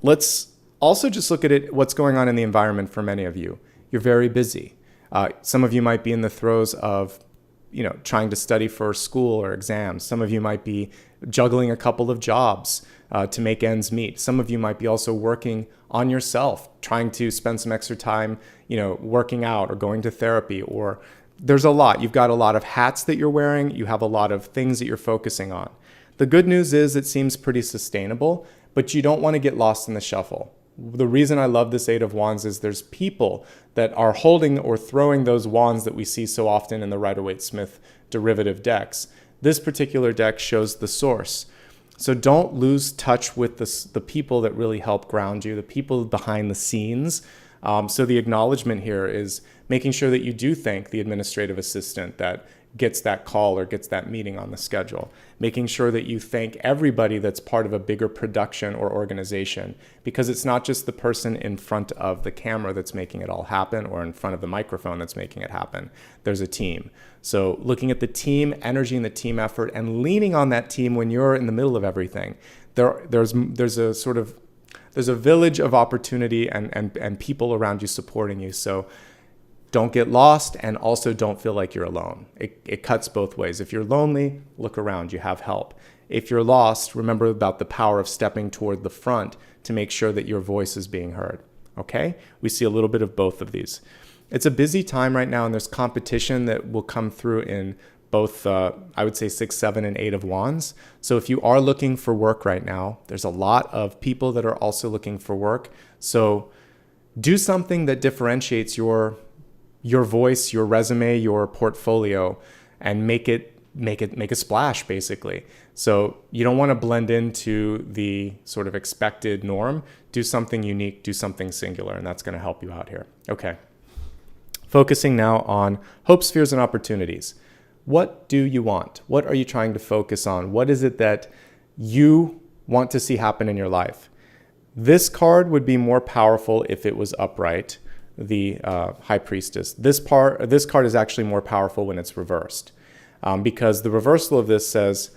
Let's also just look at it, what's going on in the environment for many of you. You're very busy. Some of you might be in the throes of trying to study for school or exams. Some of you might be juggling a couple of jobs to make ends meet. Some of you might be also working on yourself, trying to spend some extra time, working out or going to therapy, or there's a lot. You've got a lot of hats that you're wearing. You have a lot of things that you're focusing on. The good news is it seems pretty sustainable, but you don't want to get lost in the shuffle. The reason I love this Eight of Wands is there's people that are holding or throwing those wands that we see so often in the Rider-Waite-Smith derivative decks. This particular deck shows the source. So don't lose touch with the people that really help ground you, the people behind the scenes. So the acknowledgement here is making sure that you do thank the administrative assistant that gets that call or gets that meeting on the schedule. Making sure that you thank everybody that's part of a bigger production or organization, because it's not just the person in front of the camera that's making it all happen, or in front of the microphone that's making it happen. There's a team. So looking at the team energy and the team effort and leaning on that team when you're in the middle of everything. There's a village of opportunity and people around you supporting you. So don't get lost, and also don't feel like you're alone. It cuts both ways. If you're lonely, look around, you have help. If you're lost, remember about the power of stepping toward the front to make sure that your voice is being heard. Okay? We see a little bit of both of these. It's a busy time right now, and there's competition that will come through in both, I would say 6, 7, and 8 of Wands. So if you are looking for work right now, there's a lot of people that are also looking for work. So do something that differentiates your voice, your resume, your portfolio, and make a splash, basically. So you don't want to blend into the sort of expected norm. Do something unique, do something singular, and that's going to help you out here. Okay. Focusing now on hopes, fears, and opportunities. What do you want? What are you trying to focus on? What is it that you want to see happen in your life? This card would be more powerful if it was upright, the High Priestess. This card is actually more powerful when it's reversed, because the reversal of this says,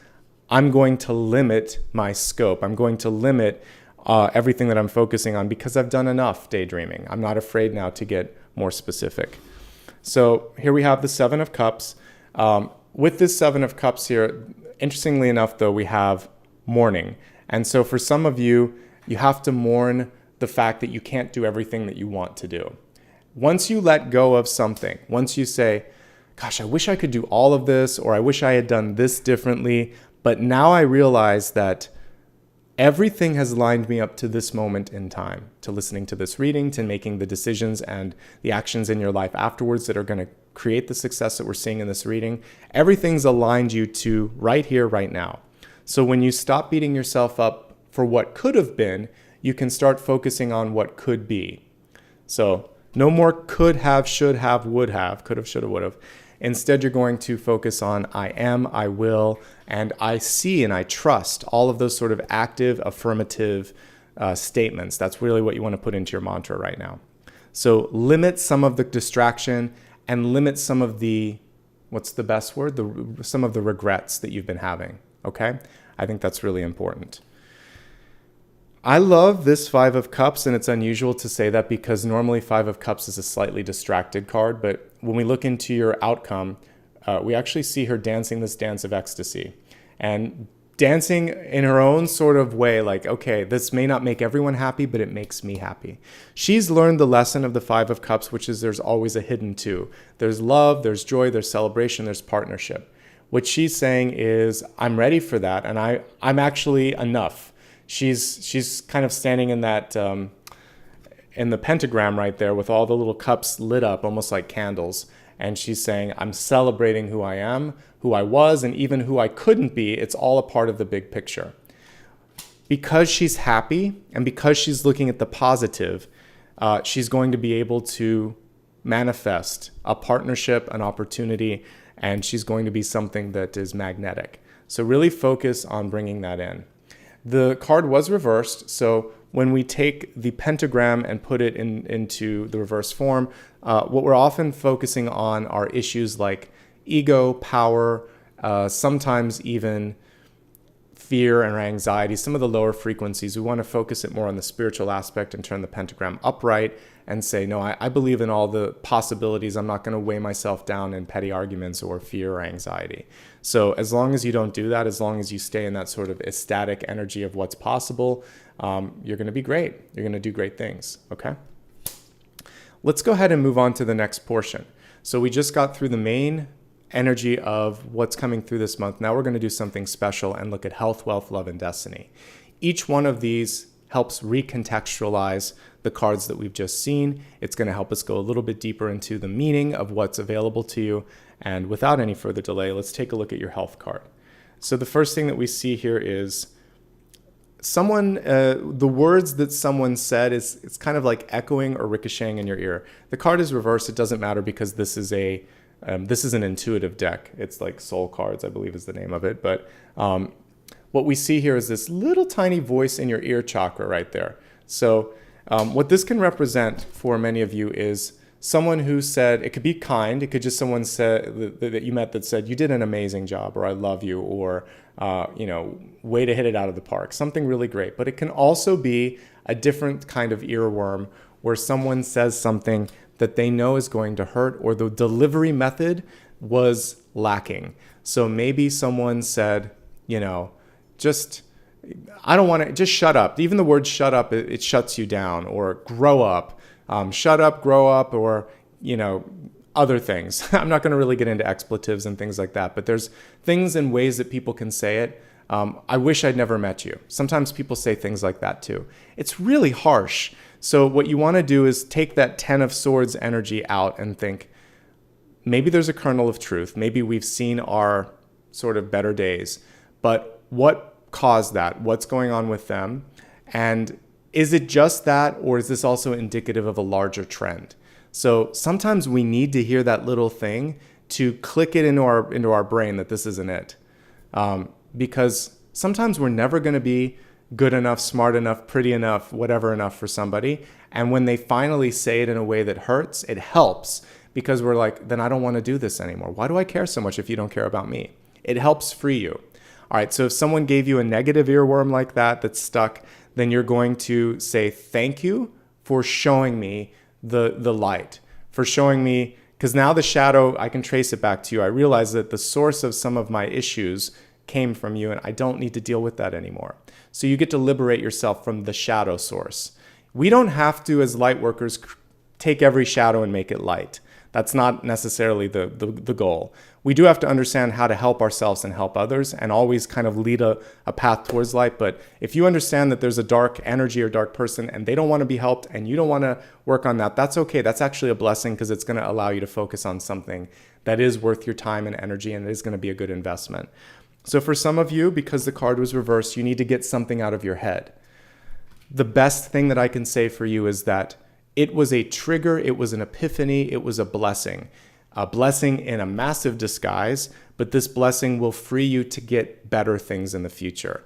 I'm going to limit my scope. I'm going to limit everything that I'm focusing on because I've done enough daydreaming. I'm not afraid now to get more specific. So here we have the 7 of Cups. With this 7 of Cups here, interestingly enough, though, we have mourning. And so for some of you, you have to mourn the fact that you can't do everything that you want to do. Once you let go of something, once you say, gosh, I wish I could do all of this, or I wish I had done this differently, but now I realize that everything has lined me up to this moment in time, to listening to this reading, to making the decisions and the actions in your life afterwards that are going to create the success that we're seeing in this reading. Everything's aligned you to right here, right now. So when you stop beating yourself up for what could have been, you can start focusing on what could be. So no more could have, should have, would have, could have, should have, would have. Instead, you're going to focus on I am, I will, and I see and I trust, all of those sort of active, affirmative statements. That's really what you want to put into your mantra right now. So limit some of the distraction and limit some of the, what's the best word? Some of the regrets that you've been having, okay? I think that's really important. I love this 5 of Cups, and it's unusual to say that because normally 5 of Cups is a slightly distracted card, but when we look into your outcome, we actually see her dancing this dance of ecstasy and dancing in her own sort of way, like, okay, this may not make everyone happy, but it makes me happy. She's learned the lesson of the 5 of Cups, which is there's always a hidden 2. There's love, there's joy, there's celebration, there's partnership. What she's saying is, I'm ready for that, and I'm actually enough. She's kind of standing in that in the pentagram right there with all the little cups lit up, almost like candles. And she's saying, I'm celebrating who I am, who I was, and even who I couldn't be. It's all a part of the big picture. Because she's happy and because she's looking at the positive, she's going to be able to manifest a partnership, an opportunity, and she's going to be something that is magnetic. So really focus on bringing that in. The card was reversed, so when we take the pentagram and put it into the reverse form, what we're often focusing on are issues like ego, power, sometimes even fear and anxiety, some of the lower frequencies. We want to focus it more on the spiritual aspect and turn the pentagram upright and say, no, I believe in all the possibilities. I'm not going to weigh myself down in petty arguments or fear or anxiety. So as long as you don't do that, as long as you stay in that sort of ecstatic energy of what's possible, you're going to be great. You're going to do great things, okay? Let's go ahead and move on to the next portion. So we just got through the main energy of what's coming through this month. Now we're going to do something special and look at health, wealth, love, and destiny. Each one of these helps recontextualize the cards that we've just seen. It's going to help us go a little bit deeper into the meaning of what's available to you. And without any further delay, let's take a look at your health card. So the first thing that we see here is someone, the words that someone said it's kind of like echoing or ricocheting in your ear. The card is reversed. It doesn't matter because this is an intuitive deck. It's like soul cards, I believe is the name of it. But what we see here is this little tiny voice in your ear chakra right there. So what this can represent for many of you is someone who said, it could be kind, it could just someone said that you met that said, you did an amazing job, or I love you, or way to hit it out of the park, something really great. But it can also be a different kind of earworm where someone says something that they know is going to hurt, or the delivery method was lacking. So maybe someone said, I don't want to, just shut up. Even the word shut up, it shuts you down. Or grow up, shut up, grow up, or, other things. I'm not going to really get into expletives and things like that, but there's things and ways that people can say it. I wish I'd never met you. Sometimes people say things like that too. It's really harsh. So what you want to do is take that 10 of Swords energy out and think, maybe there's a kernel of truth. Maybe we've seen our sort of better days, but what caused that? What's going on with them? And is it just that, or is this also indicative of a larger trend? So sometimes we need to hear that little thing to click it into our brain that this isn't it. Because sometimes we're never going to be good enough, smart enough, pretty enough, whatever enough for somebody. And when they finally say it in a way that hurts, it helps, because we're like, then I don't want to do this anymore. Why do I care so much if you don't care about me? It helps free you. All right, so if someone gave you a negative earworm like that that's stuck, then you're going to say, thank you for showing me the light, for showing me, because now the shadow, I can trace it back to you. I realize that the source of some of my issues came from you, and I don't need to deal with that anymore. So you get to liberate yourself from the shadow source. We don't have to, as light workers, take every shadow and make it light. That's not necessarily the goal. We do have to understand how to help ourselves and help others, and always kind of lead a path towards light. But if you understand that there's a dark energy or dark person and they don't want to be helped and you don't want to work on that, that's okay. That's actually a blessing, because it's going to allow you to focus on something that is worth your time and energy, and it is going to be a good investment. So for some of you, because the card was reversed, you need to get something out of your head. The best thing that I can say for you is that it was a trigger, it was an epiphany, it was a blessing in a massive disguise, but this blessing will free you to get better things in the future.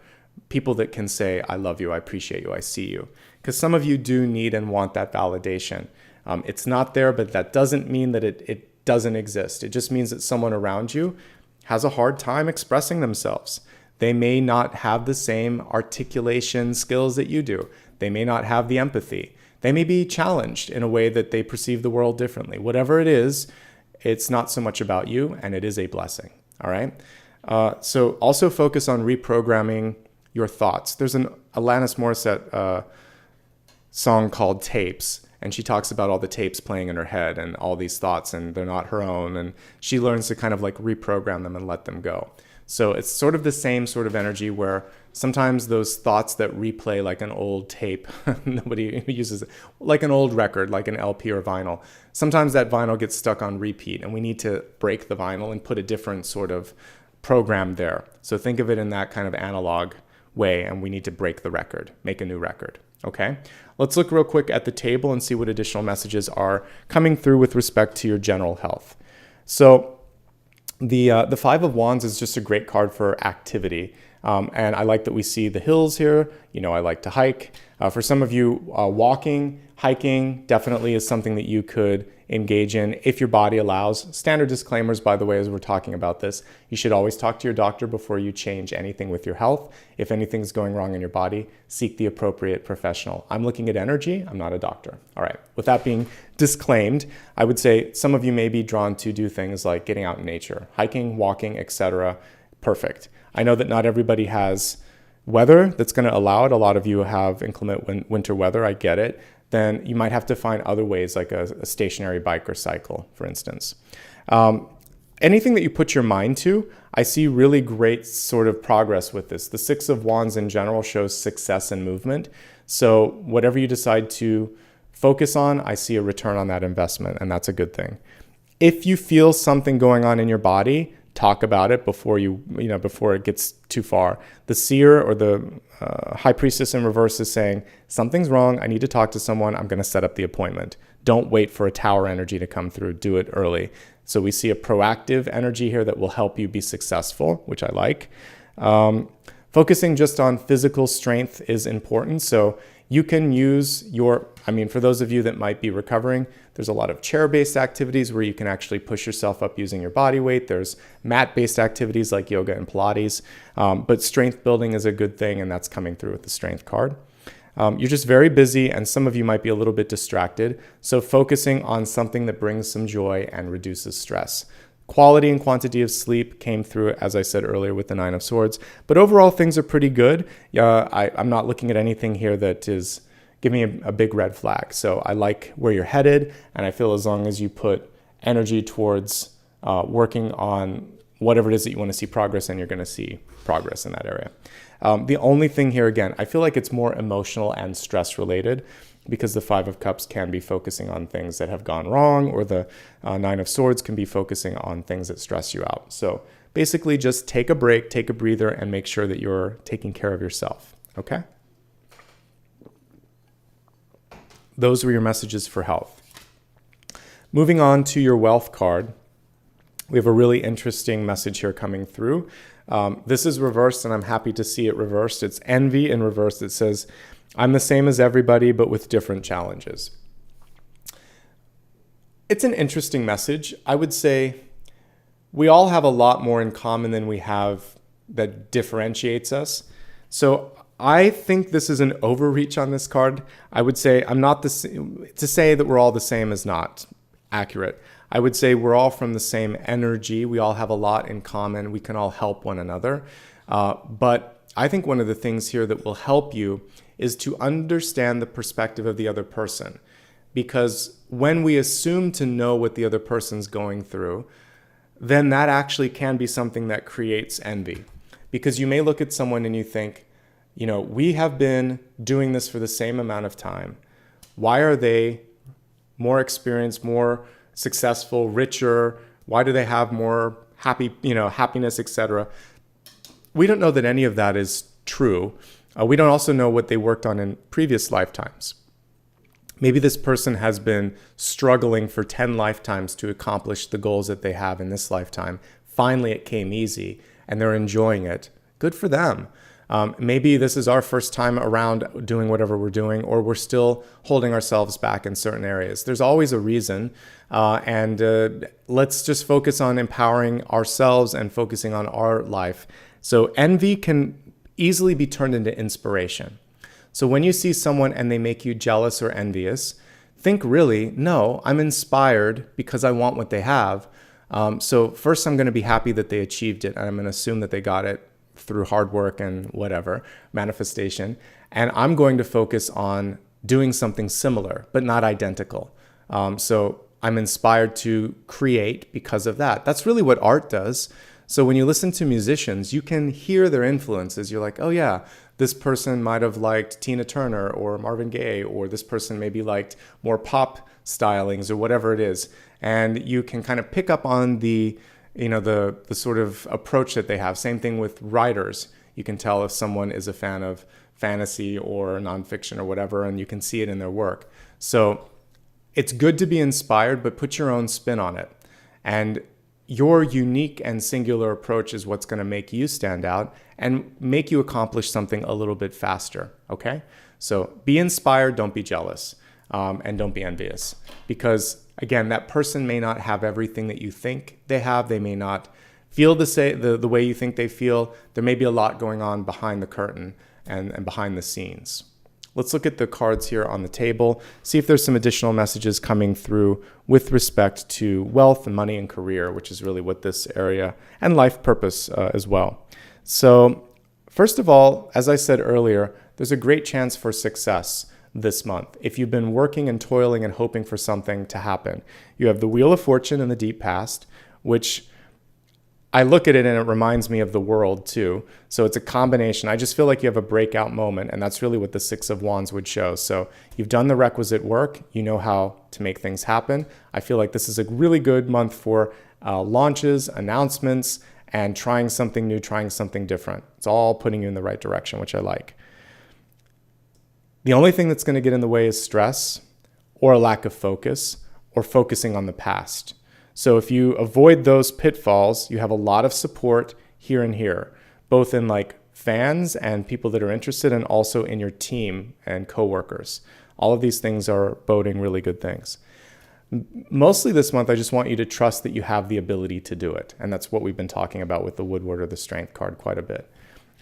People that can say, I love you, I appreciate you, I see you. Because some of you do need and want that validation. It's not there, but that doesn't mean that it doesn't exist. It just means that someone around you has a hard time expressing themselves. They may not have the same articulation skills that you do. They may not have the empathy. They may be challenged in a way that they perceive the world differently. Whatever it is, it's not so much about you, and it is a blessing. All right. So also focus on reprogramming your thoughts. There's an Alanis Morissette song called Tapes, and she talks about all the tapes playing in her head and all these thoughts, and they're not her own. And she learns to kind of like reprogram them and let them go. So it's sort of the same sort of energy where sometimes those thoughts that replay like an old tape, nobody uses it, like an old record, like an LP or vinyl. Sometimes that vinyl gets stuck on repeat, and we need to break the vinyl and put a different sort of program there. So think of it in that kind of analog way, and we need to break the record, make a new record. Okay, let's look real quick at the table and see what additional messages are coming through with respect to your general health. So the Five of Wands is just a great card for activity. And I like that we see the hills here. I like to hike. For some of you, walking, hiking definitely is something that you could engage in if your body allows. Standard disclaimers, by the way, as we're talking about this. You should always talk to your doctor before you change anything with your health. If anything's going wrong in your body, seek the appropriate professional. I'm looking at energy. I'm not a doctor. All right. With that being disclaimed, I would say some of you may be drawn to do things like getting out in nature, hiking, walking, etc. Perfect. I know that not everybody has weather that's going to allow it. A lot of you have inclement winter weather. I get it. Then you might have to find other ways, like a stationary bike or cycle, for instance. Anything that you put your mind to, I see really great sort of progress with this. The Six of Wands in general shows success and movement. So whatever you decide to focus on, I see a return on that investment, and that's a good thing. If you feel something going on in your body, talk about it before before it gets too far. The seer or the high priestess in reverse is saying, something's wrong. I need to talk to someone. I'm going to set up the appointment. Don't wait for a tower energy to come through. Do it early. So we see a proactive energy here that will help you be successful, which I like. Focusing just on physical strength is important. So you can use for those of you that might be recovering, there's a lot of chair-based activities where you can actually push yourself up using your body weight. There's mat-based activities like yoga and Pilates. But strength building is a good thing, and that's coming through with the strength card. You're just very busy, and some of you might be a little bit distracted. So focusing on something that brings some joy and reduces stress. Quality and quantity of sleep came through, as I said earlier, with the Nine of Swords. But overall, things are pretty good. I'm not looking at anything here that is giving me a big red flag. So I like where you're headed, and I feel as long as you put energy towards working on whatever it is that you want to see progress in, you're going to see progress in that area. The only thing here, again, I feel like it's more emotional and stress related, because the Five of Cups can be focusing on things that have gone wrong, or the Nine of Swords can be focusing on things that stress you out. So basically just take a break, take a breather, and make sure that you're taking care of yourself, okay? Those were your messages for health. Moving on to your wealth card, we have a really interesting message here coming through. This is reversed, and I'm happy to see it reversed. It's envy in reverse. It says, I'm the same as everybody, but with different challenges. It's an interesting message. I would say we all have a lot more in common than we have that differentiates us. So I think this is an overreach on this card. I would say to say that we're all the same is not accurate. I would say we're all from the same energy. We all have a lot in common. We can all help one another. But I think one of the things here that will help you is to understand the perspective of the other person. Because when we assume to know what the other person's going through, then that actually can be something that creates envy. Because you may look at someone and you think, we have been doing this for the same amount of time. Why are they more experienced, more successful, richer? Why do they have more happiness, etc.? We don't know that any of that is true. We don't also know what they worked on in previous lifetimes. Maybe this person has been struggling for 10 lifetimes to accomplish the goals that they have in this lifetime. Finally, it came easy and they're enjoying it. Good for them. Maybe this is our first time around doing whatever we're doing, or we're still holding ourselves back in certain areas. There's always a reason, and let's just focus on empowering ourselves and focusing on our life. So envy can easily be turned into inspiration. So when you see someone and they make you jealous or envious, think really, no, I'm inspired because I want what they have. So first I'm going to be happy that they achieved it, and I'm going to assume that they got it through hard work and whatever, manifestation. And I'm going to focus on doing something similar, but not identical. So I'm inspired to create because of that. That's really what art does. So when you listen to musicians, you can hear their influences. You're like, oh yeah, this person might have liked Tina Turner or Marvin Gaye, or this person maybe liked more pop stylings or whatever it is. And you can kind of pick up on the sort of approach that they have. Same thing with writers. You can tell if someone is a fan of fantasy or nonfiction or whatever, and you can see it in their work. So it's good to be inspired, but put your own spin on it. And your unique and singular approach is what's going to make you stand out and make you accomplish something a little bit faster, okay? So be inspired, don't be jealous, and don't be envious. Because again, that person may not have everything that you think they have. They may not feel the way you think they feel. There may be a lot going on behind the curtain and behind the scenes. Let's look at the cards here on the table, see if there's some additional messages coming through with respect to wealth and money and career, which is really what this area, and life purpose as well. So first of all, as I said earlier, there's a great chance for success this month. If you've been working and toiling and hoping for something to happen, you have the Wheel of Fortune in the deep past, which I look at it and it reminds me of the world too. So it's a combination. I just feel like you have a breakout moment, and that's really what the Six of Wands would show. So you've done the requisite work. You know how to make things happen. I feel like this is a really good month for launches, announcements, and trying something new, trying something different. It's all putting you in the right direction, which I like. The only thing that's going to get in the way is stress or a lack of focus or focusing on the past. So if you avoid those pitfalls, you have a lot of support here and here, both in like fans and people that are interested, and also in your team and coworkers. All of these things are boding really good things. Mostly this month, I just want you to trust that you have the ability to do it. And that's what we've been talking about with the Woodward or the Strength card quite a bit.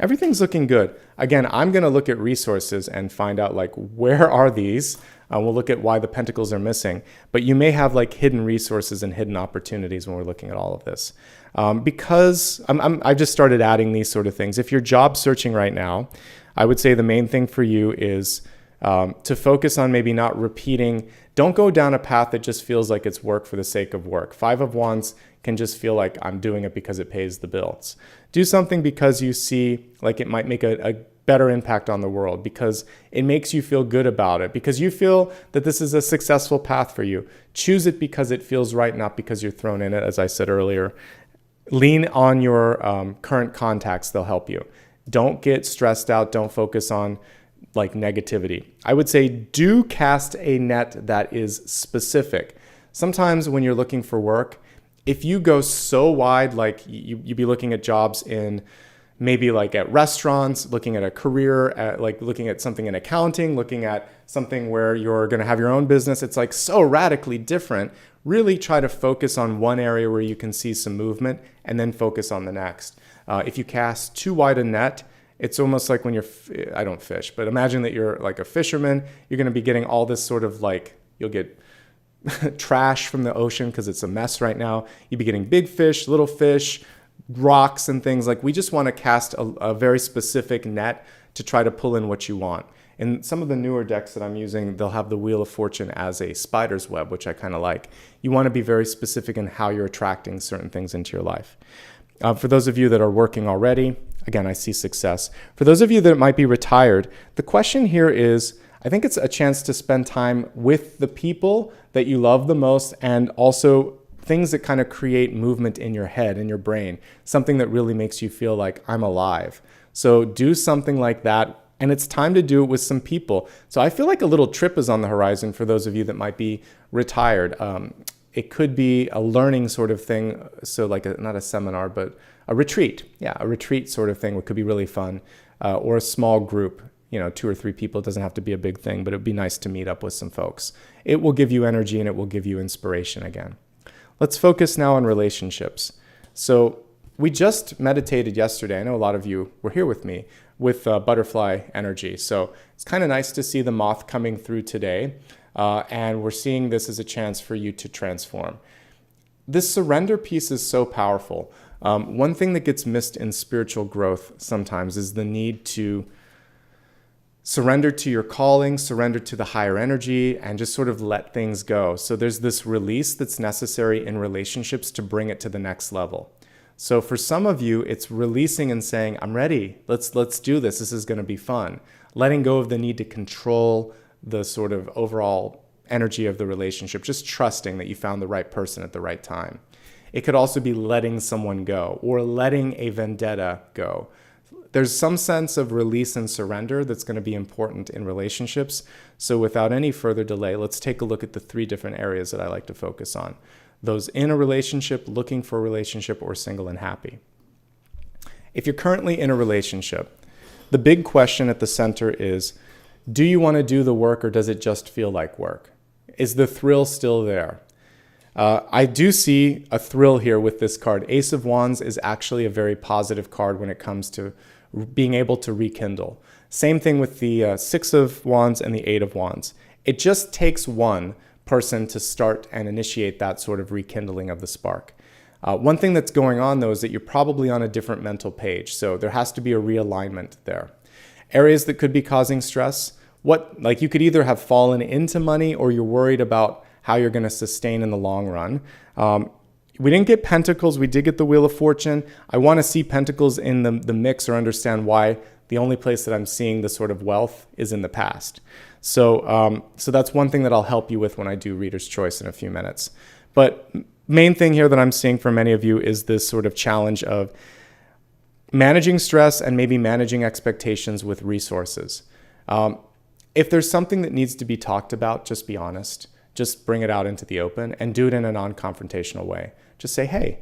Everything's looking good. Again, I'm going to look at resources and find out like, where are these? We'll look at why the pentacles are missing. But you may have like hidden resources and hidden opportunities when we're looking at all of this. Because I've just started adding these sort of things. If you're job searching right now, I would say the main thing for you is to focus on maybe not repeating. Don't go down a path that just feels like it's work for the sake of work. 5 of Wands can just feel like I'm doing it because it pays the bills. Do something because you see like it might make a better impact on the world, because it makes you feel good about it, because you feel that this is a successful path for you. Choose it because it feels right, not because you're thrown in it, as I said earlier. Lean on your current contacts. They'll help you. Don't get stressed out. Don't focus on like negativity. I would say do cast a net that is specific. Sometimes when you're looking for work, if you go so wide, like you'd be looking at jobs in maybe like at restaurants, looking at a career, like looking at something in accounting, looking at something where you're going to have your own business. It's like so radically different. Really try to focus on one area where you can see some movement and then focus on the next. If you cast too wide a net, it's almost like when I don't fish, but imagine that you're like a fisherman. You're going to be getting all this sort of like, you'll get trash from the ocean because it's a mess right now. You'd be getting big fish, little fish, rocks and things. Like, we just want to cast a very specific net to try to pull in what you want. In some of the newer decks that I'm using, they'll have the Wheel of Fortune as a spider's web, which I kind of like. You want to be very specific in how you're attracting certain things into your life. For those of you that are working already, again, I see success. For those of you that might be retired, the question here is, I think it's a chance to spend time with the people that you love the most, and also things that kind of create movement in your head, in your brain, something that really makes you feel like I'm alive. So do something like that. And it's time to do it with some people. So I feel like a little trip is on the horizon for those of you that might be retired. It could be a learning sort of thing. So like not a seminar, but a retreat. Yeah, a retreat sort of thing, which could be really fun. Or a small group, 2 or 3 people. It doesn't have to be a big thing, but it'd be nice to meet up with some folks. It will give you energy and it will give you inspiration again. Let's focus now on relationships. So we just meditated yesterday. I know a lot of you were here with me with butterfly energy. So it's kind of nice to see the moth coming through today. And we're seeing this as a chance for you to transform. This surrender piece is so powerful. One thing that gets missed in spiritual growth sometimes is the need to surrender to your calling, surrender to the higher energy, and just sort of let things go. So there's this release that's necessary in relationships to bring it to the next level. So for some of you, it's releasing and saying, I'm ready. Let's do this. This is going to be fun. Letting go of the need to control the sort of overall energy of the relationship, just trusting that you found the right person at the right time. It could also be letting someone go or letting a vendetta go. There's some sense of release and surrender that's going to be important in relationships. So without any further delay, let's take a look at the 3 different areas that I like to focus on. Those in a relationship, looking for a relationship, or single and happy. If you're currently in a relationship, the big question at the center is, do you want to do the work or does it just feel like work? Is the thrill still there? I do see a thrill here with this card. Ace of Wands is actually a very positive card when it comes to being able to rekindle. Same thing with the 6 of Wands and the 8 of Wands. It just takes one person to start and initiate that sort of rekindling of the spark. One thing that's going on, though, is that you're probably on a different mental page. So there has to be a realignment there. Areas that could be causing stress, you could either have fallen into money or you're worried about how you're going to sustain in the long run. We didn't get Pentacles. We did get the Wheel of Fortune. I want to see Pentacles in the mix or understand why the only place that I'm seeing the sort of wealth is in the past. So that's one thing that I'll help you with when I do Reader's Choice in a few minutes. But main thing here that I'm seeing for many of you is this sort of challenge of managing stress and maybe managing expectations with resources. If there's something that needs to be talked about, just be honest. Just bring it out into the open and do it in a non-confrontational way. Just say, hey,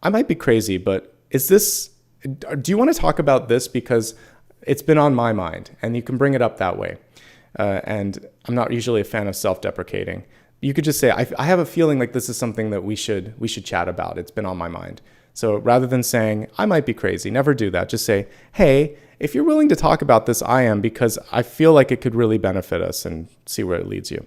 I might be crazy, but do you want to talk about this? Because it's been on my mind, and you can bring it up that way. And I'm not usually a fan of self-deprecating. You could just say, I have a feeling like this is something that we should chat about. It's been on my mind. So rather than saying, I might be crazy, never do that. Just say, hey, if you're willing to talk about this, I am, because I feel like it could really benefit us, and see where it leads you.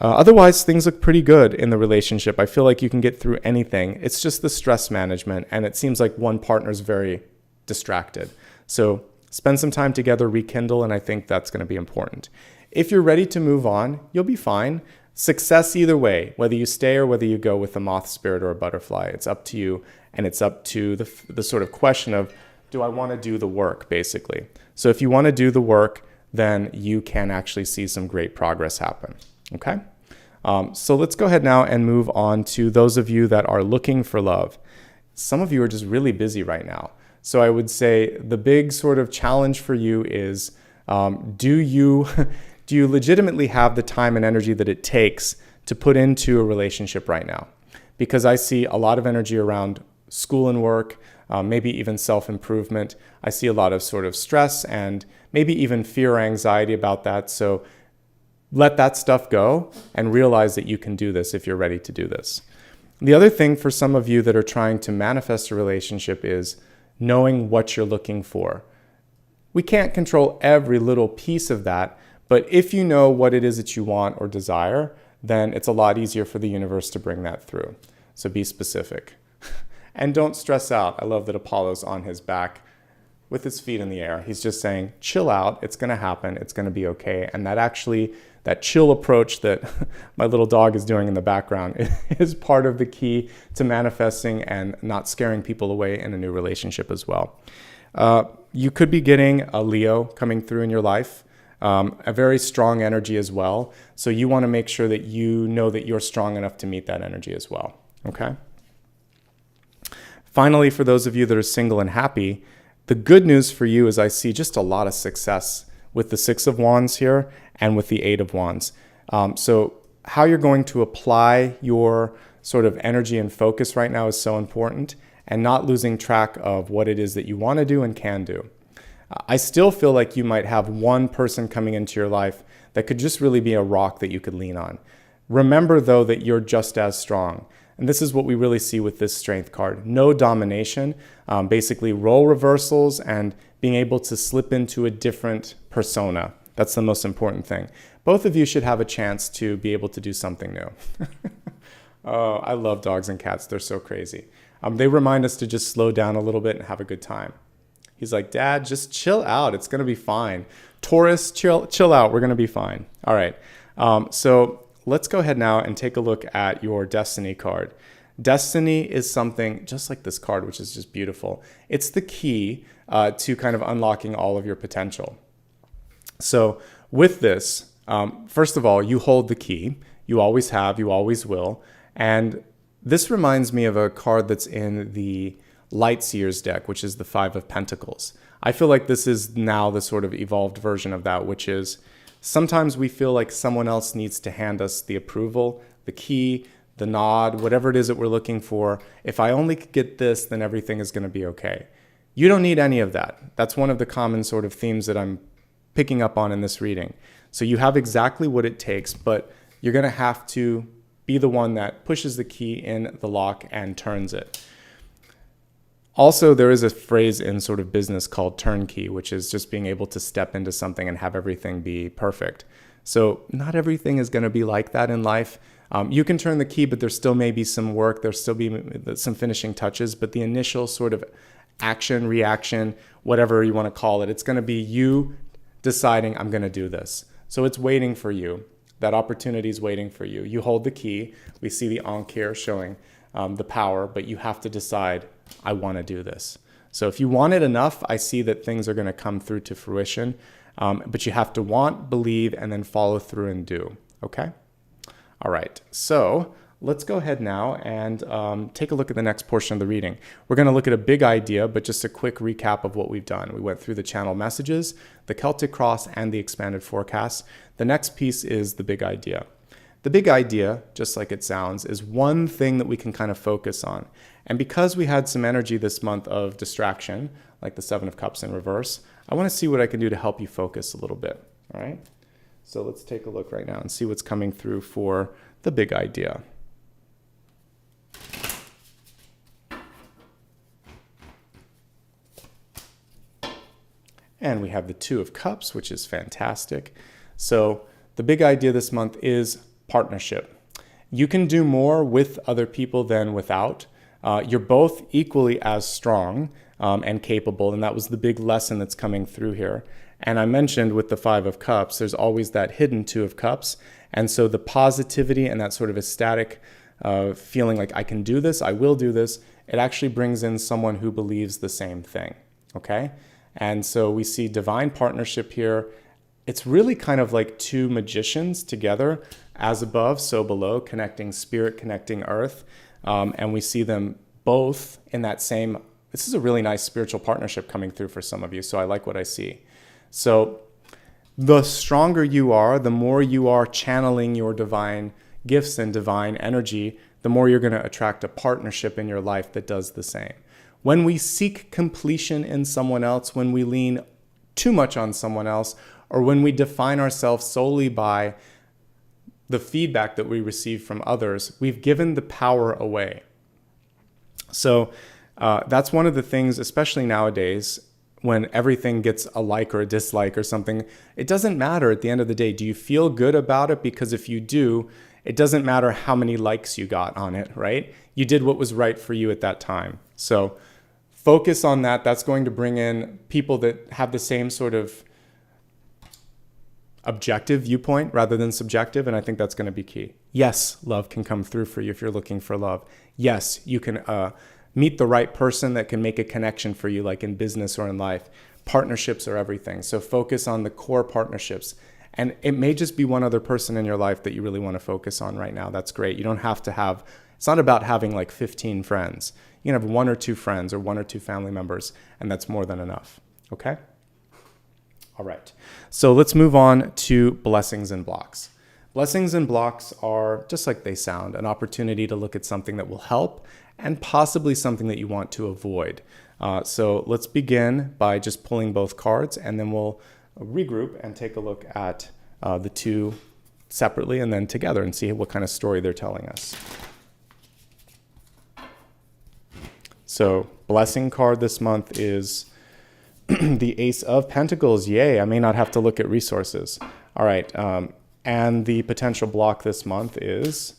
Otherwise, things look pretty good in the relationship. I feel like you can get through anything. It's just the stress management, and it seems like one partner's very distracted. So spend some time together, rekindle, and I think that's going to be important. If you're ready to move on, you'll be fine. Success either way, whether you stay or whether you go with a moth spirit or a butterfly. It's up to you, and it's up to the sort of question of, do I want to do the work, basically? So if you want to do the work, then you can actually see some great progress happen. Okay? So let's go ahead now and move on to those of you that are looking for love. Some of you are just really busy right now. So I would say the big sort of challenge for you is, do you legitimately have the time and energy that it takes to put into a relationship right now? Because I see a lot of energy around school and work, maybe even self-improvement. I see a lot of sort of stress and maybe even fear or anxiety about that. So let that stuff go and realize that you can do this if you're ready to do this. The other thing for some of you that are trying to manifest a relationship is knowing what you're looking for. We can't control every little piece of that, but if you know what it is that you want or desire, then it's a lot easier for the universe to bring that through. So be specific. And don't stress out. I love that Apollo's on his back with his feet in the air. He's just saying, chill out. It's going to happen. It's going to be okay. And that chill approach that my little dog is doing in the background is part of the key to manifesting and not scaring people away in a new relationship as well. You could be getting a Leo coming through in your life, a very strong energy as well. So you want to make sure that you know that you're strong enough to meet that energy as well. Okay? Finally, for those of you that are single and happy, the good news for you is I see just a lot of success with the Six of Wands here and with the Eight of Wands. So how you're going to apply your sort of energy and focus right now is so important, and not losing track of what it is that you want to do and can do. I still feel like you might have one person coming into your life that could just really be a rock that you could lean on. Remember, though, that you're just as strong. And this is what we really see with this strength card. No domination, basically role reversals and being able to slip into a different persona. That's the most important thing. Both of you should have a chance to be able to do something new. Oh, I love dogs and cats. They're so crazy. They remind us to just slow down a little bit and have a good time. He's like, Dad, just chill out. It's going to be fine. Taurus, chill out. We're going to be fine. All right. So let's go ahead now and take a look at your Destiny card. Destiny is something just like this card, which is just beautiful. It's the key to kind of unlocking all of your potential. So with this, first of all, you hold the key. You always have, you always will. And this reminds me of a card that's in the Lightseer's deck, which is the Five of Pentacles. I feel like this is now the sort of evolved version of that, which is sometimes we feel like someone else needs to hand us the approval, the key, the nod, whatever it is that we're looking for. If I only could get this, then everything is going to be okay. You don't need any of that. That's one of the common sort of themes that I'm picking up on in this reading. So you have exactly what it takes, but you're going to have to be the one that pushes the key in the lock and turns it. Also, there is a phrase in sort of business called turnkey, which is just being able to step into something and have everything be perfect. So not everything is going to be like that in life. You can turn the key, but there still may be some work. There'll still be some finishing touches, but the initial sort of action, reaction, whatever you want to call it, it's going to be you deciding, I'm going to do this. So it's waiting for you. That opportunity is waiting for you. You hold the key. We see the Ankh here showing the power, but you have to decide, I want to do this. So if you want it enough, I see that things are going to come through to fruition, but you have to want, believe, and then follow through and do. Okay? All right. So let's go ahead now and take a look at the next portion of the reading. We're going to look at a big idea, but just a quick recap of what we've done. We went through the channel messages, the Celtic Cross, and the expanded forecast. The next piece is the big idea. The big idea, just like it sounds, is one thing that we can kind of focus on. And because we had some energy this month of distraction, like the Seven of Cups in reverse, I want to see what I can do to help you focus a little bit. All right? So let's take a look right now and see what's coming through for the big idea. And we have the Two of Cups, which is fantastic. So the big idea this month is partnership. You can do more with other people than without. You're both equally as strong and capable, and that was the big lesson that's coming through here. And I mentioned with the Five of Cups, there's always that hidden Two of Cups. And so the positivity and that sort of ecstatic feeling like I can do this, I will do this, it actually brings in someone who believes the same thing, okay? And so we see divine partnership here. It's really kind of like two magicians together, as above, so below, connecting spirit, connecting earth. And we see them both in that same, this is a really nice spiritual partnership coming through for some of you, so I like what I see. So the stronger you are, the more you are channeling your divine gifts and divine energy, the more you're going to attract a partnership in your life that does the same. When we seek completion in someone else, when we lean too much on someone else, or when we define ourselves solely by the feedback that we receive from others, we've given the power away. So that's one of the things, especially nowadays, when everything gets a like or a dislike or something, it doesn't matter at the end of the day. Do you feel good about it? Because if you do, it doesn't matter how many likes you got on it, right? You did what was right for you at that time. So focus on that. That's going to bring in people that have the same sort of objective viewpoint rather than subjective, and I think that's going to be key. Yes, love can come through for you if you're looking for love. Yes, you can meet the right person that can make a connection for you, like in business or in life. Partnerships are everything. So focus on the core partnerships. And it may just be one other person in your life that you really want to focus on right now. That's great. You don't have to have, it's not about having like 15 friends. You can have 1 or 2 friends or 1 or 2 family members, and that's more than enough. Okay? All right. So let's move on to blessings and blocks. Blessings and blocks are, just like they sound, an opportunity to look at something that will help and possibly something that you want to avoid. So let's begin by just pulling both cards, and then we'll regroup and take a look at the two separately and then together and see what kind of story they're telling us. So blessing card this month is the Ace of Pentacles. Yay, I may not have to look at resources. All right, and the potential block this month is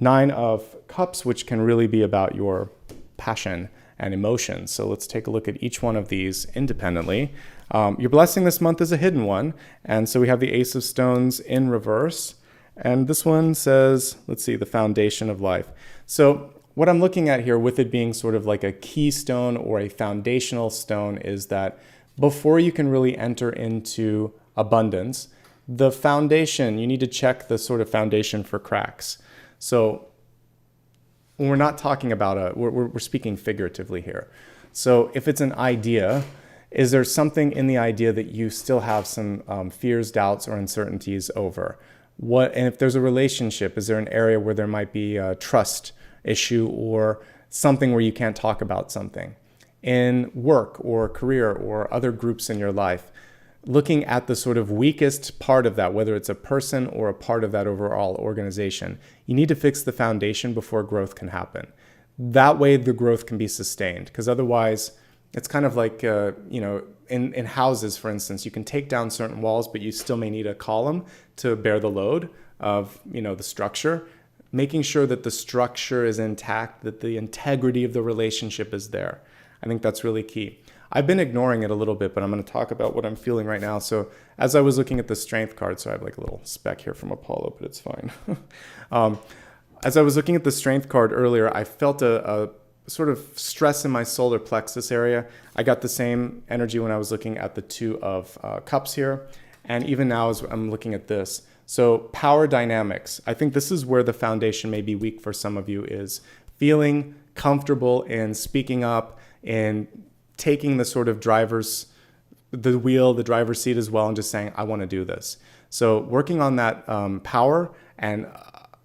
9 of Cups, which can really be about your passion and emotions. So let's take a look at each one of these independently. Your blessing this month is a hidden one. And so we have the Ace of Stones in reverse. And this one says, let's see, the foundation of life. So what I'm looking at here with it being sort of like a keystone or a foundational stone is that before you can really enter into abundance, the foundation, you need to check the sort of foundation for cracks. So when we're not talking about we're speaking figuratively here. So if it's an idea, is there something in the idea that you still have some fears, doubts, or uncertainties over? And if there's a relationship, is there an area where there might be a trust issue or something where you can't talk about something? In work or career or other groups in your life, looking at the sort of weakest part of that, whether it's a person or a part of that overall organization, you need to fix the foundation before growth can happen. That way the growth can be sustained, because otherwise it's kind of like, in houses, for instance, you can take down certain walls, but you still may need a column to bear the load of, the structure. Making sure that the structure is intact, that the integrity of the relationship is there. I think that's really key. I've been ignoring it a little bit, but I'm going to talk about what I'm feeling right now. So as I was looking at the strength card, so I have like a little speck here from Apollo, but it's fine. As I was looking at the strength card earlier, I felt a sort of stress in my solar plexus area. I got the same energy when I was looking at the Two of Cups here. And even now as I'm looking at this. So power dynamics. I think this is where the foundation may be weak for some of you, is feeling comfortable in speaking up and taking the sort of driver's seat as well, and just saying, I want to do this. So working on that power and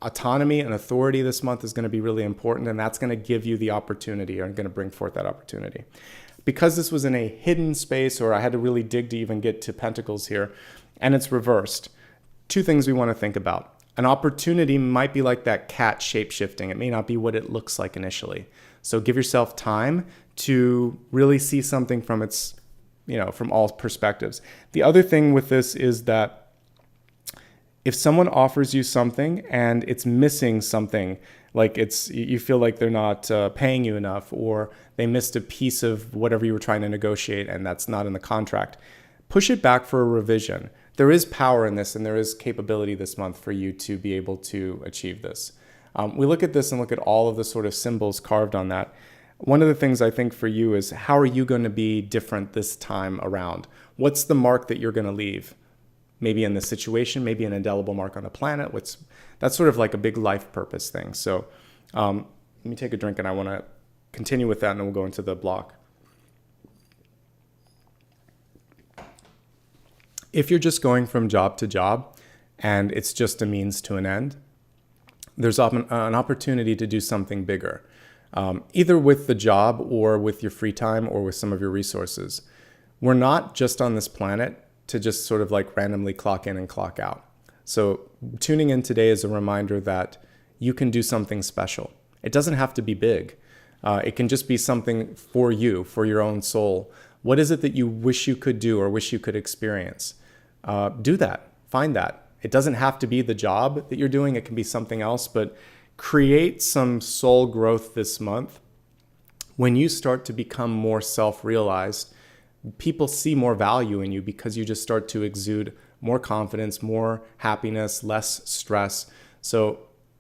autonomy and authority this month is going to be really important, and that's going to give you the opportunity, or going to bring forth that opportunity. Because this was in a hidden space, or I had to really dig to even get to Pentacles here, and it's reversed. 2 things we want to think about. An opportunity might be like that cat shape-shifting. It may not be what it looks like initially. So give yourself time to really see something from its from all perspectives. The other thing with this is that if someone offers you something and it's missing something, like you feel like they're not paying you enough, or they missed a piece of whatever you were trying to negotiate and that's not in the contract, push it back for a revision. There is power in this, and there is capability this month for you to be able to achieve this. We look at this and look at all of the sort of symbols carved on that. One of the things I think for you is, how are you going to be different this time around? What's the mark that you're going to leave? Maybe in the situation, maybe an indelible mark on the planet. That's sort of like a big life purpose thing. So let me take a drink, and I want to continue with that, and then we'll go into the block. If you're just going from job to job and it's just a means to an end, there's often an opportunity to do something bigger, either with the job or with your free time or with some of your resources. We're not just on this planet to just sort of like randomly clock in and clock out. So tuning in today is a reminder that you can do something special. It doesn't have to be big. It can just be something for you, for your own soul. What is it that you wish you could do or wish you could experience? Do that. Find that. It doesn't have to be the job that you're doing. It can be something else, but create some soul growth this month. When you start to become more self-realized, people see more value in you because you just start to exude more confidence, more happiness, less stress. So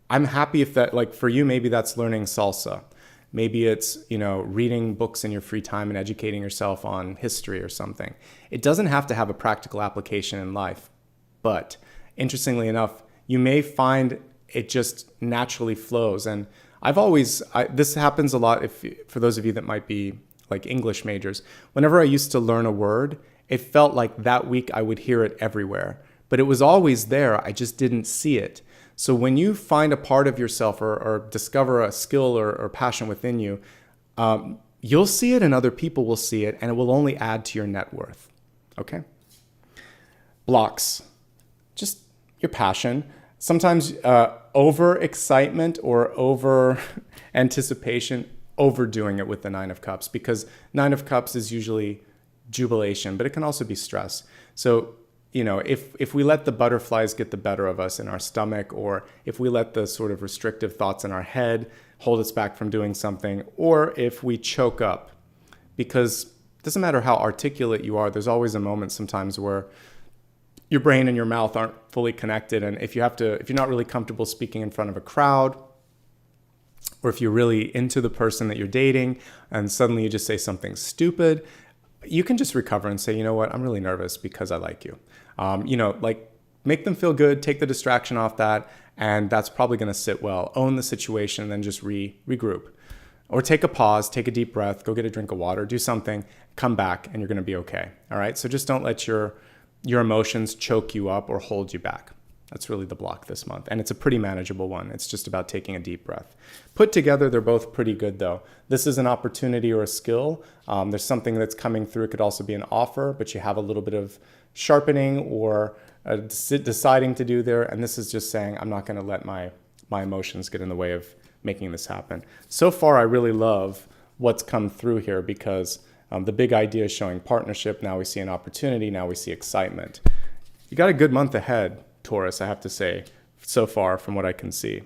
I'm happy if that, like for you, maybe that's learning salsa. Maybe it's, reading books in your free time and educating yourself on history or something. It doesn't have to have a practical application in life, but interestingly enough, you may find it just naturally flows. And this happens a lot for those of you that might be like English majors. Whenever I used to learn a word, it felt like that week I would hear it everywhere, but it was always there. I just didn't see it. So when you find a part of yourself or discover a skill or passion within you, you'll see it and other people will see it, and it will only add to your net worth. Okay? Blocks. Just your passion. Sometimes over excitement or over anticipation, overdoing it with the Nine of Cups, because Nine of Cups is usually jubilation, but it can also be stress. So if we let the butterflies get the better of us in our stomach, or if we let the sort of restrictive thoughts in our head hold us back from doing something, or if we choke up, because it doesn't matter how articulate you are, there's always a moment sometimes where your brain and your mouth aren't fully connected. And if you're not really comfortable speaking in front of a crowd, or if you're really into the person that you're dating and suddenly you just say something stupid, you can just recover and say, you know what, I'm really nervous because I like you. Make them feel good, take the distraction off that, and that's probably going to sit well. Own the situation, and then just regroup. Or take a pause, take a deep breath, go get a drink of water, do something, come back, and you're going to be okay. All right? So just don't let your emotions choke you up or hold you back. That's really the block this month. And it's a pretty manageable one. It's just about taking a deep breath. Put together, they're both pretty good though. This is an opportunity or a skill. There's something that's coming through. It could also be an offer, but you have a little bit of sharpening or deciding to do there. And this is just saying, I'm not going to let my emotions get in the way of making this happen. So far, I really love what's come through here, because the big idea is showing partnership. Now we see an opportunity. Now we see excitement. You got a good month ahead, Taurus, I have to say, so far from what I can see.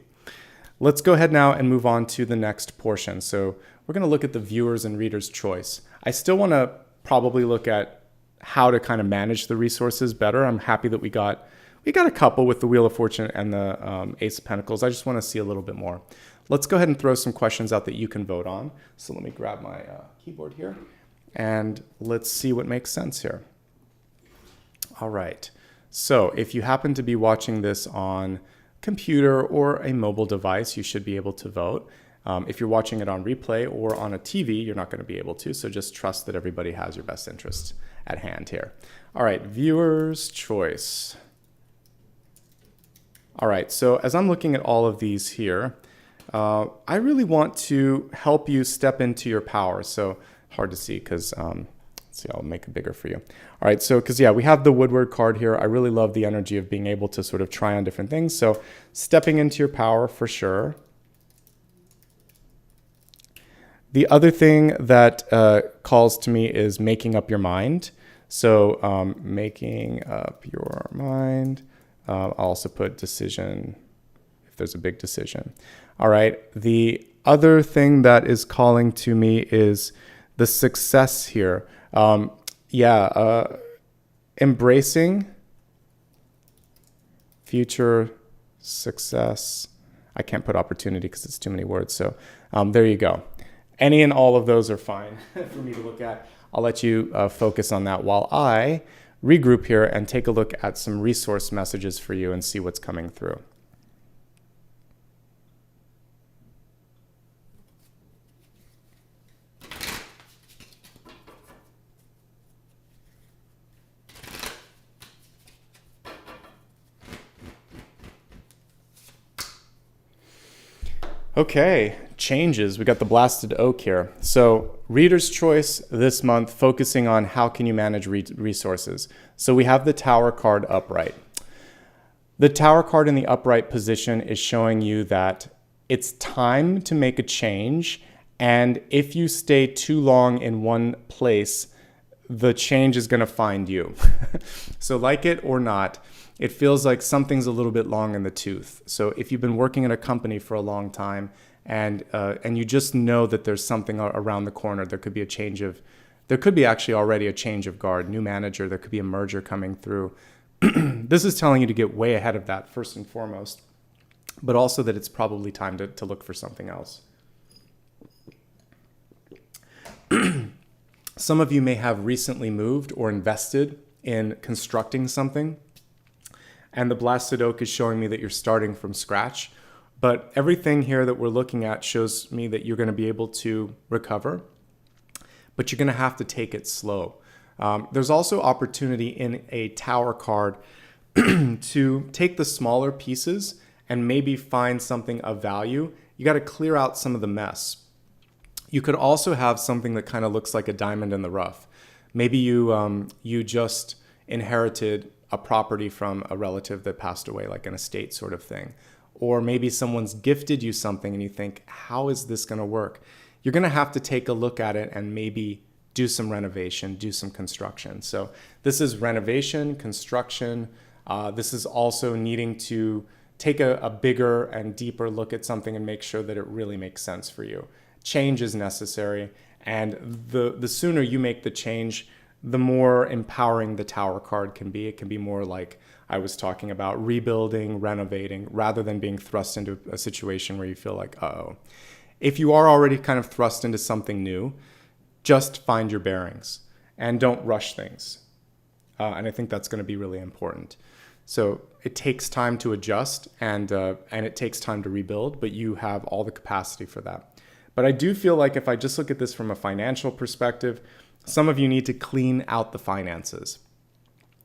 Let's go ahead now and move on to the next portion. So we're going to look at the viewers and readers' choice. I still want to probably look at how to kind of manage the resources better. I'm happy that we got a couple with the Wheel of Fortune and the Ace of Pentacles. I just want to see a little bit more. Let's go ahead and throw some questions out that you can vote on. So let me grab my keyboard here, and let's see what makes sense here. All right. So if you happen to be watching this on computer or a mobile device, you should be able to vote. If you're watching it on replay or on a TV, you're not going to be able to. So just trust that everybody has your best interests at hand here. All right, viewer's choice. All right, so as I'm looking at all of these here, I really want to help you step into your power. So hard to see because, let's see, I'll make it bigger for you. All right, so because we have the Woodward card here. I really love the energy of being able to sort of try on different things. So stepping into your power for sure. The other thing that calls to me is making up your mind. So making up your mind. I'll also put decision if there's a big decision. All right. The other thing that is calling to me is the success here. Embracing future success. I can't put opportunity because it's too many words. So there you go. Any and all of those are fine for me to look at. I'll let you focus on that while I regroup here and take a look at some resource messages for you and see what's coming through. Okay, changes. We got the blasted oak here. So reader's choice this month, focusing on how can you manage resources. So we have the Tower card upright. The Tower card in the upright position is showing you that it's time to make a change. And if you stay too long in one place, the change is going to find you. So like it or not, it feels like something's a little bit long in the tooth. So if you've been working at a company for a long time and you just know that there's something around the corner, there could be actually already a change of guard, new manager, there could be a merger coming through. This is telling you to get way ahead of that first and foremost, but also that it's probably time to look for something else. Some of you may have recently moved or invested in constructing something. And the blasted oak is showing me that you're starting from scratch. But everything here that we're looking at shows me that you're going to be able to recover, but you're going to have to take it slow. There's also opportunity in a Tower card to take the smaller pieces and maybe find something of value. You got to clear out some of the mess. You could also have something that kind of looks like a diamond in the rough. Maybe you just inherited a property from a relative that passed away, like an estate sort of thing. Or maybe someone's gifted you something and you think, how is this going to work? You're going to have to take a look at it and maybe do some renovation, do some construction. So this is renovation, construction. This is also needing to take a bigger and deeper look at something and make sure that it really makes sense for you. Change is necessary. And the sooner you make the change, the more empowering the Tower card can be. It can be more like I was talking about, rebuilding, renovating, rather than being thrust into a situation where you feel like, uh-oh. If you are already kind of thrust into something new, just find your bearings and don't rush things. And I think that's going to be really important. So it takes time to adjust and it takes time to rebuild, but you have all the capacity for that. But I do feel like if I just look at this from a financial perspective, some of you need to clean out the finances.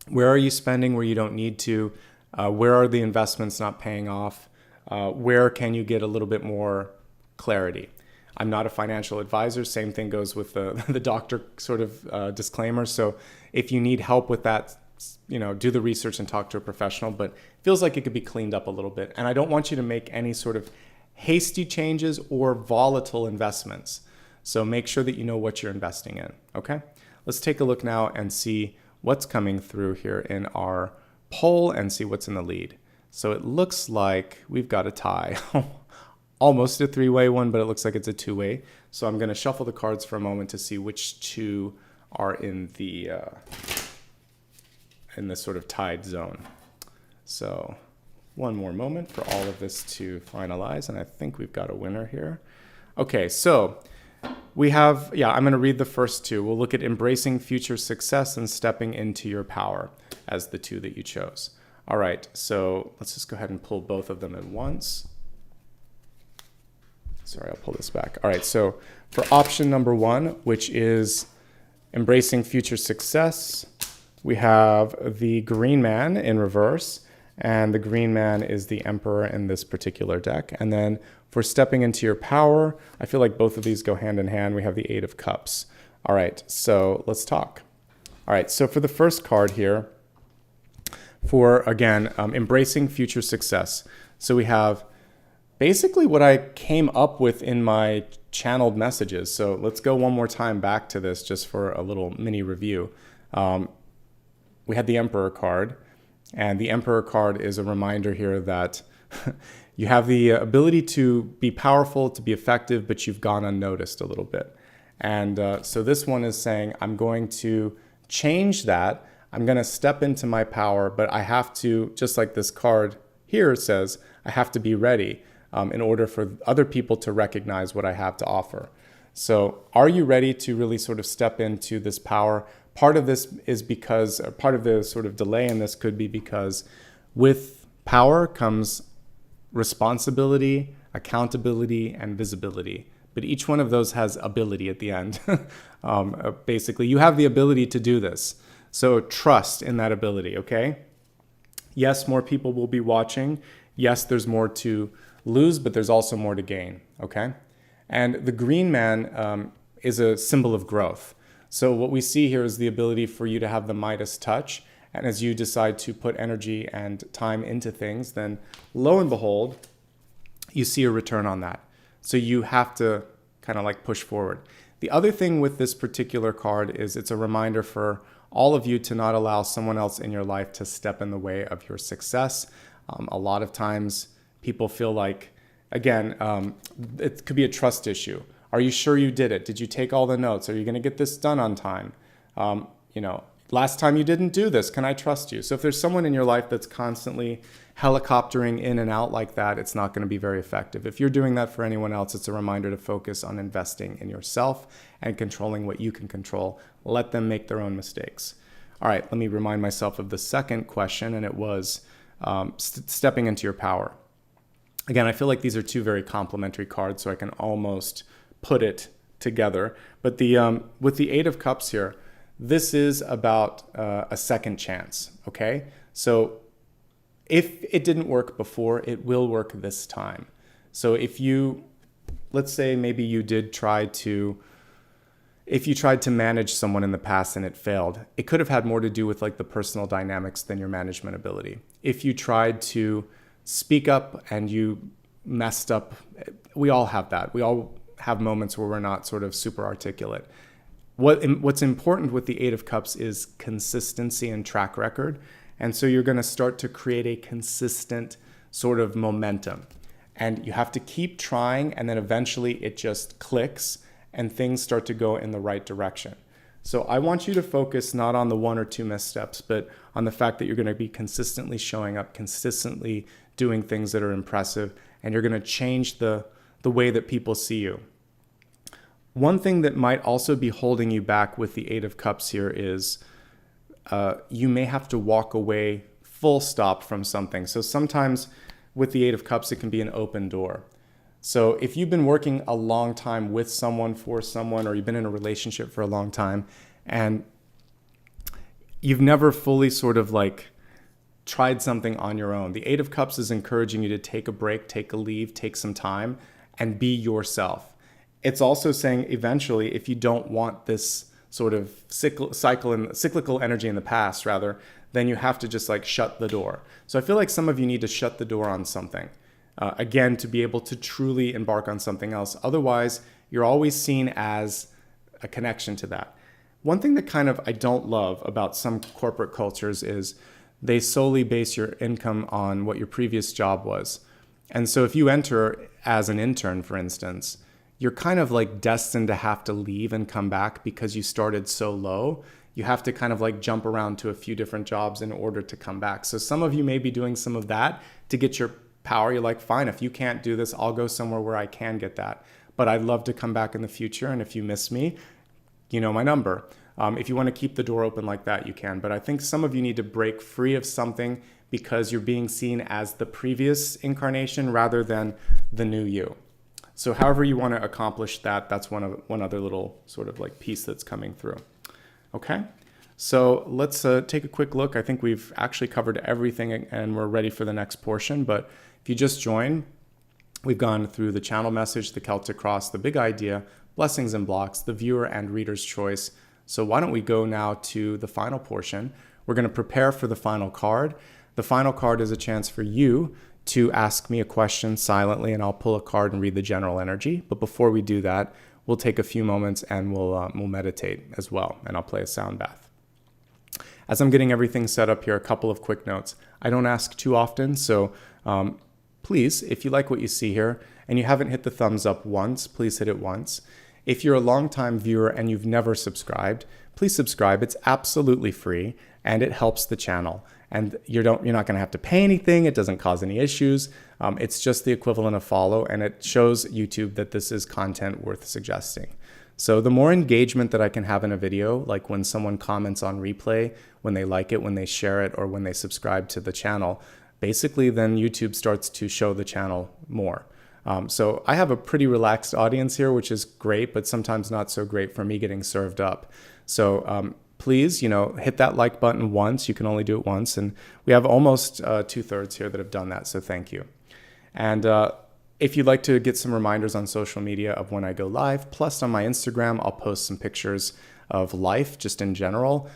Where are you spending where you don't need to? Where are the investments not paying off? Where can you get a little bit more clarity? I'm not a financial advisor. Same thing goes with the doctor sort of disclaimer. So if you need help with that, do the research and talk to a professional, but it feels like it could be cleaned up a little bit. And I don't want you to make any sort of hasty changes or volatile investments. So make sure that you know what you're investing in, okay? Let's take a look now and see what's coming through here in our poll and see what's in the lead. So it looks like we've got a tie. Almost a three-way one, but it looks like it's a two-way. So I'm going to shuffle the cards for a moment to see which two are in this sort of tied zone. So one more moment for all of this to finalize, and I think we've got a winner here. Okay, so we have, I'm going to read the first two. We'll look at embracing future success and stepping into your power as the two that you chose. All right, so let's just go ahead and pull both of them at once. Sorry, I'll pull this back. All right, so for option number one, which is embracing future success, we have the green man in reverse, and the green man is the emperor in this particular deck. And then for stepping into your power, I feel like both of these go hand in hand. We have the 8 of cups. All right, so let's talk. All right, so for the first card here, for, again, embracing future success. So we have basically what I came up with in my channeled messages. So let's go one more time back to this just for a little mini review. We had the Emperor card, and the Emperor card is a reminder here that you have the ability to be powerful, to be effective, but you've gone unnoticed a little bit. And so this one is saying, I'm going to change that. I'm going to step into my power, but I have to, just like this card here says, I have to be ready in order for other people to recognize what I have to offer. So are you ready to really sort of step into this power? Part of this is because, or part of the sort of delay in this could be because with power comes responsibility, accountability, and visibility. But each one of those has ability at the end. Basically, you have the ability to do this. So trust in that ability, okay? Yes, more people will be watching. Yes, there's more to lose, but there's also more to gain, okay? And the green man is a symbol of growth. So what we see here is the ability for you to have the Midas touch. And as you decide to put energy and time into things, then lo and behold, you see a return on that. So you have to kind of like push forward. The other thing with this particular card is it's a reminder for all of you to not allow someone else in your life to step in the way of your success. A lot of times people feel like, again, it could be a trust issue. Are you sure you did it? Did you take all the notes? Are you going to get this done on time? Last time you didn't do this, can I trust you? So if there's someone in your life that's constantly helicoptering in and out like that, it's not going to be very effective. If you're doing that for anyone else, it's a reminder to focus on investing in yourself and controlling what you can control. Let them make their own mistakes. All right, let me remind myself of the second question, and it was stepping into your power. Again, I feel like these are two very complementary cards, so I can almost put it together. But with the Eight of Cups here, this is about a second chance, okay? So if it didn't work before, it will work this time. So if you, let's say maybe you did try to, if you tried to manage someone in the past and it failed, it could have had more to do with like the personal dynamics than your management ability. If you tried to speak up and you messed up, we all have that. We all have moments where we're not sort of super articulate. What's important with the Eight of Cups is consistency and track record. And so you're going to start to create a consistent sort of momentum. And you have to keep trying, and then eventually it just clicks and things start to go in the right direction. So I want you to focus not on the one or two missteps, but on the fact that you're going to be consistently showing up, consistently doing things that are impressive, and you're going to change the way that people see you. One thing that might also be holding you back with the Eight of Cups here is you may have to walk away full stop from something. So sometimes with the Eight of Cups, it can be an open door. So if you've been working a long time with someone, for someone, or you've been in a relationship for a long time, and you've never fully sort of like tried something on your own, the Eight of Cups is encouraging you to take a break, take a leave, take some time, and be yourself. It's also saying eventually, if you don't want this sort of cyclical energy in the past, rather, then you have to just like shut the door. So I feel like some of you need to shut the door on something, again, to be able to truly embark on something else. Otherwise, you're always seen as a connection to that. One thing that kind of I don't love about some corporate cultures is they solely base your income on what your previous job was. And so if you enter as an intern, for instance, you're kind of like destined to have to leave and come back because you started so low. You have to kind of like jump around to a few different jobs in order to come back. So some of you may be doing some of that to get your power. You're like, fine, if you can't do this, I'll go somewhere where I can get that. But I'd love to come back in the future. And if you miss me, you know my number. If you want to keep the door open like that, you can. But I think some of you need to break free of something because you're being seen as the previous incarnation rather than the new you. So however you want to accomplish that, that's one other little sort of like piece that's coming through. Okay, so let's take a quick look. I think we've actually covered everything and we're ready for the next portion. But if you just join, we've gone through the channel message, the Celtic Cross, the big idea, blessings and blocks, the viewer and reader's choice. So why don't we go now to the final portion? We're going to prepare for the final card. The final card is a chance for you to ask me a question silently, and I'll pull a card and read the general energy. But before we do that, we'll take a few moments and we'll meditate as well, and I'll play a sound bath. As I'm getting everything set up here, a couple of quick notes. I don't ask too often, so please, if you like what you see here and you haven't hit the thumbs up once, please hit it once. If you're a longtime viewer and you've never subscribed, please subscribe. It's absolutely free and it helps the channel. And you're not going to have to pay anything. It doesn't cause any issues. It's just the equivalent of follow, and it shows YouTube that this is content worth suggesting. So the more engagement that I can have in a video, like when someone comments on replay, when they like it, when they share it, or when they subscribe to the channel, basically then YouTube starts to show the channel more. So I have a pretty relaxed audience here, which is great, but sometimes not so great for me getting served up. So please, hit that like button once. You can only do it once. And we have almost 2/3 here that have done that. So thank you. And if you'd like to get some reminders on social media of when I go live, plus on my Instagram, I'll post some pictures of life just in general.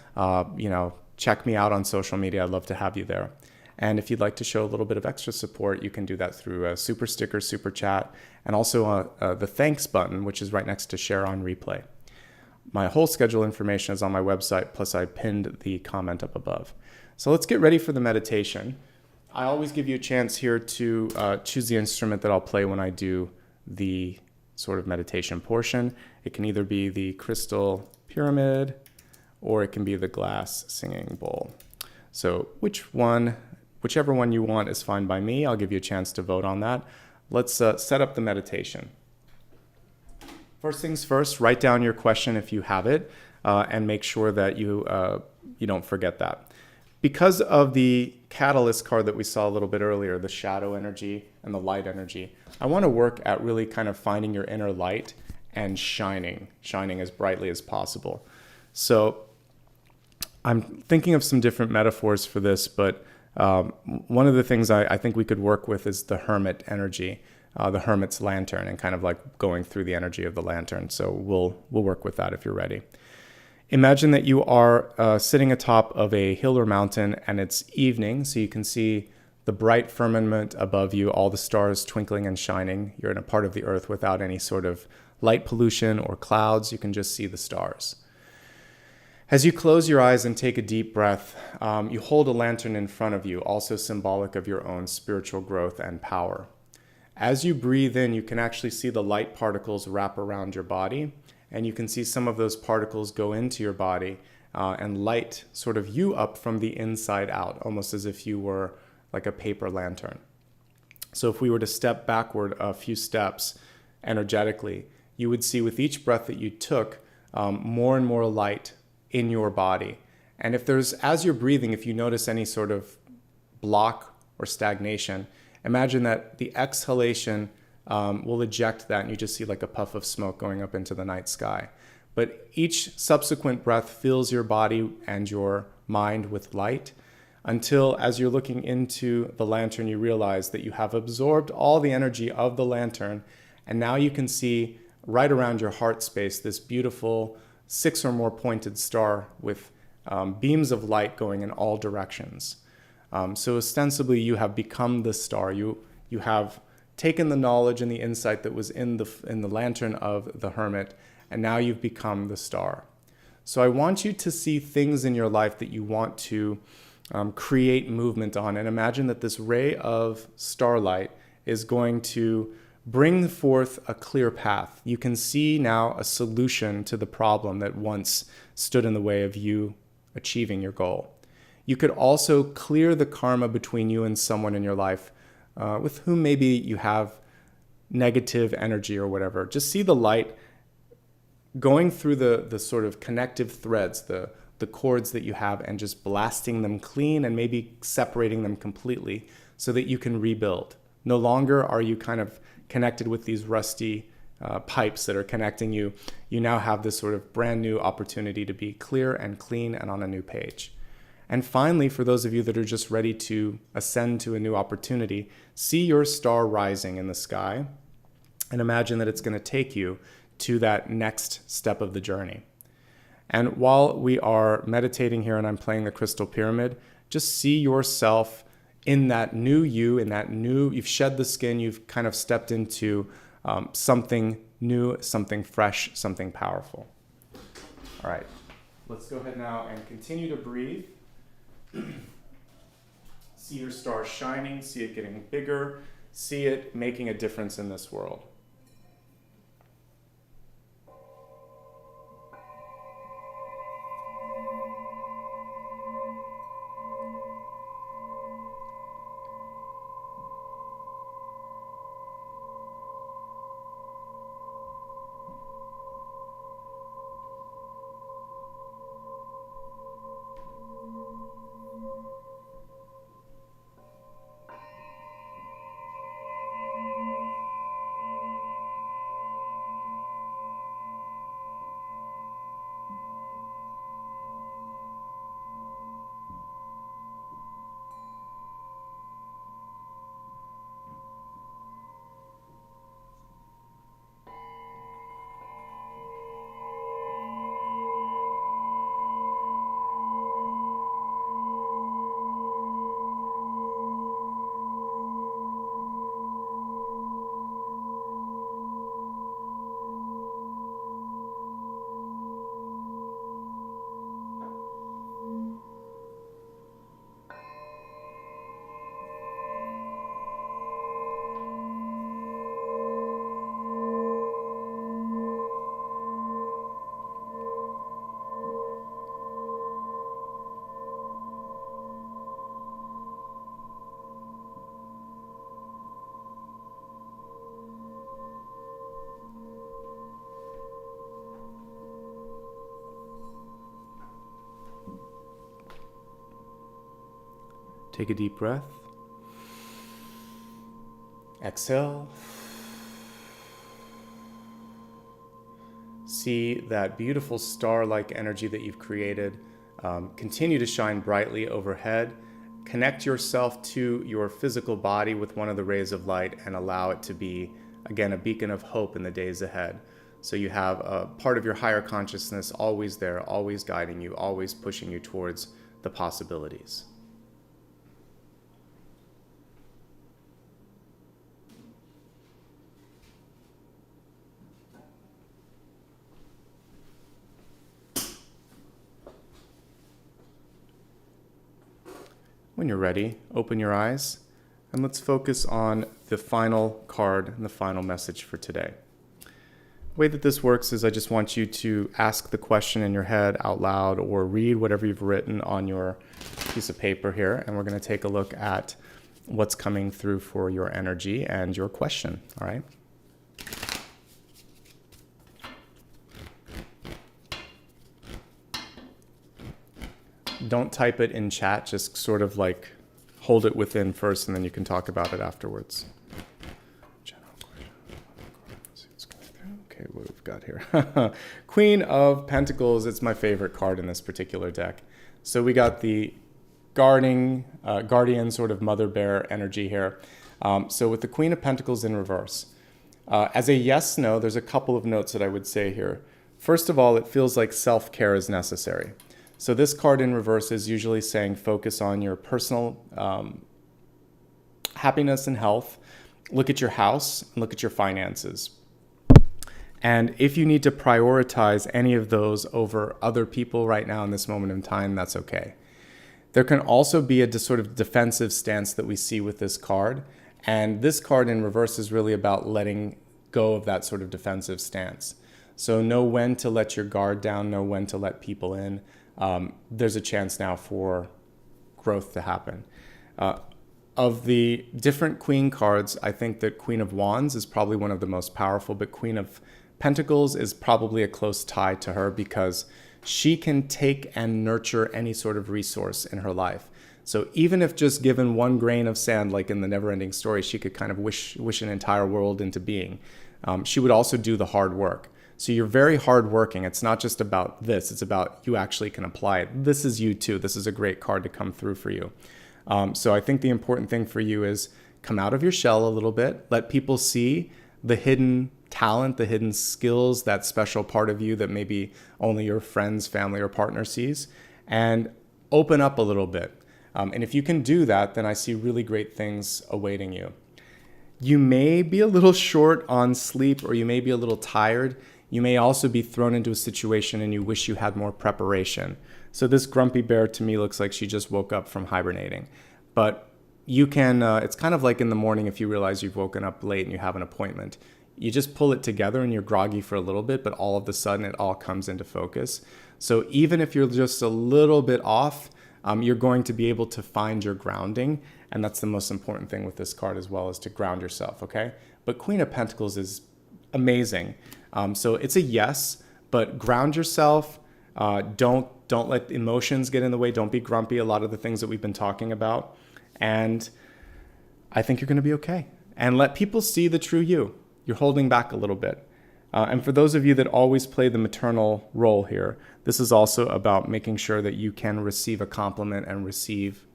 Check me out on social media. I'd love to have you there. And if you'd like to show a little bit of extra support, you can do that through a SuperSticker, Super Chat, and also the thanks button, which is right next to share on replay. My whole schedule information is on my website, plus I pinned the comment up above. So let's get ready for the meditation. I always give you a chance here to choose the instrument that I'll play when I do the sort of meditation portion. It can either be the crystal pyramid or it can be the glass singing bowl. So whichever one you want is fine by me. I'll give you a chance to vote on that. Let's set up the meditation. First things first, write down your question if you have it, and make sure that you don't forget that. Because of the catalyst card that we saw a little bit earlier, the shadow energy and the light energy, I want to work at really kind of finding your inner light and shining as brightly as possible. So I'm thinking of some different metaphors for this, but one of the things I think we could work with is the hermit energy, the hermit's lantern, and kind of like going through the energy of the lantern. So we'll work with that if you're ready. Imagine that you are sitting atop of a hill or mountain and it's evening, so you can see the bright firmament above you, all the stars twinkling and shining. You're in a part of the earth without any sort of light pollution or clouds. You can just see the stars. As you close your eyes and take a deep breath, you hold a lantern in front of you, also symbolic of your own spiritual growth and power. As you breathe in, you can actually see the light particles wrap around your body, and you can see some of those particles go into your body and light sort of you up from the inside out, almost as if you were like a paper lantern. So if we were to step backward a few steps energetically, you would see with each breath that you took more and more light in your body. And as you're breathing, if you notice any sort of block or stagnation, imagine that the exhalation will eject that, and you just see like a puff of smoke going up into the night sky. But each subsequent breath fills your body and your mind with light until, as you're looking into the lantern, you realize that you have absorbed all the energy of the lantern, and now you can see right around your heart space this beautiful 6 or more pointed star with beams of light going in all directions. So ostensibly you have become the star. You have taken the knowledge and the insight that was in the lantern of the hermit, and now you've become the star. So I want you to see things in your life that you want to create movement on, and imagine that this ray of starlight is going to bring forth a clear path. You can see now a solution to the problem that once stood in the way of you achieving your goal. You could also clear the karma between you and someone in your life with whom maybe you have negative energy or whatever. Just see the light going through the sort of connective threads, the cords that you have, and just blasting them clean and maybe separating them completely so that you can rebuild. No longer are you kind of connected with these rusty pipes that are connecting you. You now have this sort of brand new opportunity to be clear and clean and on a new page. And finally, for those of you that are just ready to ascend to a new opportunity, see your star rising in the sky and imagine that it's going to take you to that next step of the journey. And while we are meditating here and I'm playing the crystal pyramid, just see yourself in that new you, you've shed the skin, you've kind of stepped into something new, something fresh, something powerful. All right, let's go ahead now and continue to breathe. See your star shining, see it getting bigger, see it making a difference in this world. Take a deep breath. Exhale. See that beautiful star-like energy that you've created continue to shine brightly overhead. Connect yourself to your physical body with one of the rays of light and allow it to be, again, a beacon of hope in the days ahead. So you have a part of your higher consciousness always there, always guiding you, always pushing you towards the possibilities. When you're ready, open your eyes and let's focus on the final card and the final message for today. The way that this works is I just want you to ask the question in your head out loud or read whatever you've written on your piece of paper here, and we're going to take a look at what's coming through for your energy and your question, all right? Don't type it in chat, just sort of like hold it within first and then you can talk about it afterwards. Okay, what we've got here. Queen of Pentacles, it's my favorite card in this particular deck. So we got the guardian sort of mother bear energy here. So with the Queen of Pentacles in reverse, as a yes, no, there's a couple of notes that I would say here. First of all, it feels like self-care is necessary. So this card in reverse is usually saying focus on your personal happiness and health. Look at your house, and look at your finances. And if you need to prioritize any of those over other people right now in this moment in time, that's okay. There can also be a sort of defensive stance that we see with this card. And this card in reverse is really about letting go of that sort of defensive stance. So know when to let your guard down, know when to let people in. There's a chance now for growth to happen. Of the different Queen cards, I think that Queen of Wands is probably one of the most powerful, but Queen of Pentacles is probably a close tie to her because she can take and nurture any sort of resource in her life. So even if just given one grain of sand, like in the Neverending Story, she could kind of wish an entire world into being. She would also do the hard work. So you're very hardworking. It's not just about this. It's about you actually can apply it. This is you too. This is a great card to come through for you. So I think the important thing for you is come out of your shell a little bit. Let people see the hidden talent, the hidden skills, that special part of you that maybe only your friends, family, or partner sees. And open up a little bit. And if you can do that, then I see really great things awaiting you. You may be a little short on sleep, or you may be a little tired. You may also be thrown into a situation and you wish you had more preparation. So this grumpy bear to me looks like she just woke up from hibernating. But you can, it's kind of like in the morning if you realize you've woken up late and you have an appointment. You just pull it together and you're groggy for a little bit, but all of a sudden it all comes into focus. So even if you're just a little bit off, you're going to be able to find your grounding. And that's the most important thing with this card as well, is to ground yourself, okay? But Queen of Pentacles is amazing. So it's a yes, but ground yourself. Don't let emotions get in the way. Don't be grumpy. A lot of the things that we've been talking about. And I think you're going to be okay. And let people see the true you. You're holding back a little bit. And for those of you that always play the maternal role here, this is also about making sure that you can receive a compliment and receive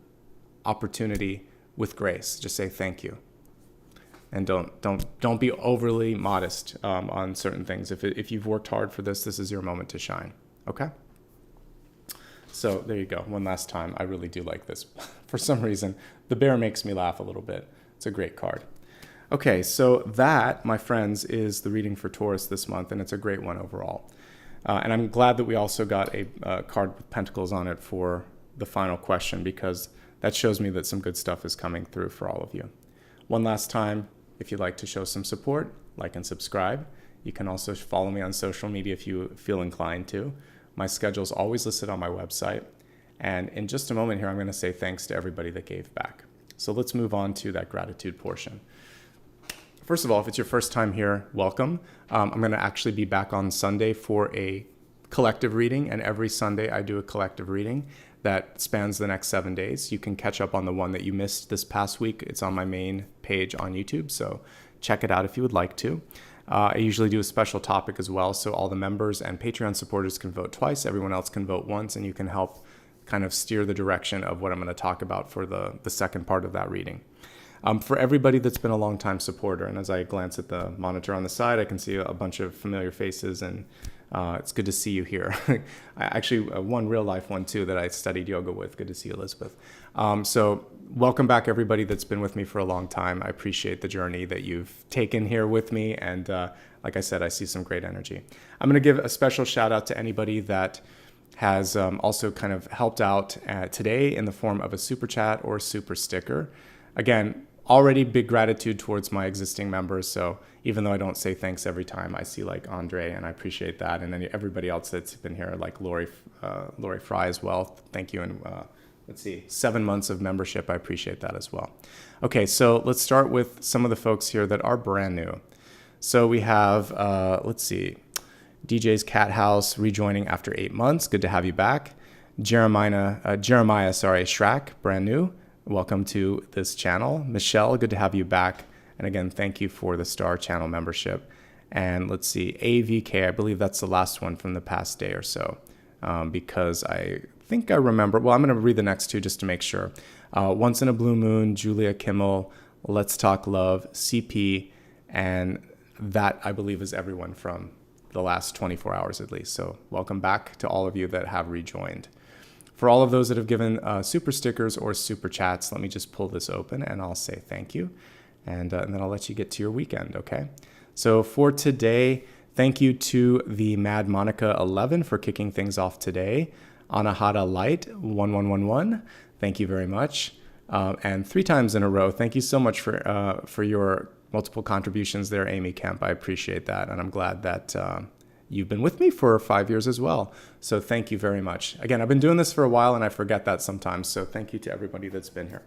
opportunity with grace. Just say thank you. And don't be overly modest on certain things. If you've worked hard for this, this is your moment to shine. Okay? So there you go. One last time. I really do like this. For some reason, the bear makes me laugh a little bit. It's a great card. Okay, so that, my friends, is the reading for Taurus this month, and it's a great one overall. And I'm glad that we also got a card with pentacles on it for the final question, because that shows me that some good stuff is coming through for all of you. One last time, if you'd like to show some support, like and subscribe. You can also follow me on social media if you feel inclined to. My schedule is always listed on my website. And in just a moment here, I'm going to say thanks to everybody that gave back. So let's move on to that gratitude portion. First of all, if it's your first time here, welcome. I'm going to actually be back on Sunday for a collective reading, and every Sunday I do a collective reading that spans the next 7 days. You can catch up on the one that you missed this past week. It's on my main page on YouTube, so check it out if you would like to. I usually do a special topic as well, so all the members and Patreon supporters can vote twice. Everyone else can vote once, and you can help kind of steer the direction of what I'm going to talk about for the second part of that reading. For everybody that's been a long-time supporter, and as I glance at the monitor on the side, I can see a bunch of familiar faces, and it's good to see you here. Actually, one real-life one, too, that I studied yoga with. Good to see you, Elizabeth. So welcome back, everybody that's been with me for a long time. I appreciate the journey that you've taken here with me, and like I said, I see some great energy. I'm going to give a special shout-out to anybody that has also kind of helped out today in the form of a super chat or super sticker. Again, already big gratitude towards my existing members. So even though I don't say thanks every time, I see like Andre, and I appreciate that. And then everybody else that's been here, like Lori Fry as well. Thank you. And let's see, 7 months of membership. I appreciate that as well. Okay, so let's start with some of the folks here that are brand new. So we have, let's see, DJ's Cat House rejoining after 8 months. Good to have you back. Jeremiah, Shrack, brand new. Welcome to this channel. Michelle, good to have you back. And again, thank you for the Star Channel membership. And let's see, AVK, I believe that's the last one from the past day or so, because I think I remember. Well, I'm going to read the next two just to make sure. Once in a Blue Moon, Julia Kimmel, Let's Talk Love, CP, and that I believe is everyone from the last 24 hours at least. So welcome back to all of you that have rejoined. For all of those that have given super stickers or super chats, let me just pull this open and I'll say thank you. And then I'll let you get to your weekend, okay? So for today, thank you to the Mad Monica 11 for kicking things off today. Anahata Light 1111, thank you very much. And 3 times in a row, thank you so much for your multiple contributions there, Amy Kemp. I appreciate that, and I'm glad that you've been with me for 5 years as well. So thank you very much. Again, I've been doing this for a while and I forget that sometimes. So thank you to everybody that's been here.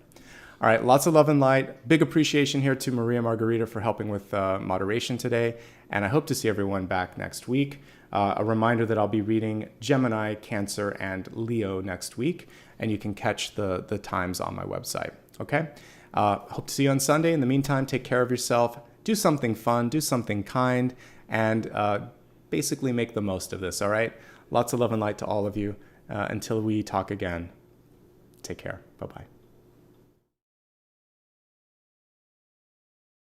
All right, lots of love and light. Big appreciation here to Maria Margarita for helping with moderation today. And I hope to see everyone back next week. A reminder that I'll be reading Gemini, Cancer, and Leo next week. And you can catch the times on my website. Okay? Hope to see you on Sunday. In the meantime, take care of yourself. Do something fun. Do something kind. And basically make the most of this, all right? Lots of love and light to all of you. Until we talk again, take care. Bye-bye.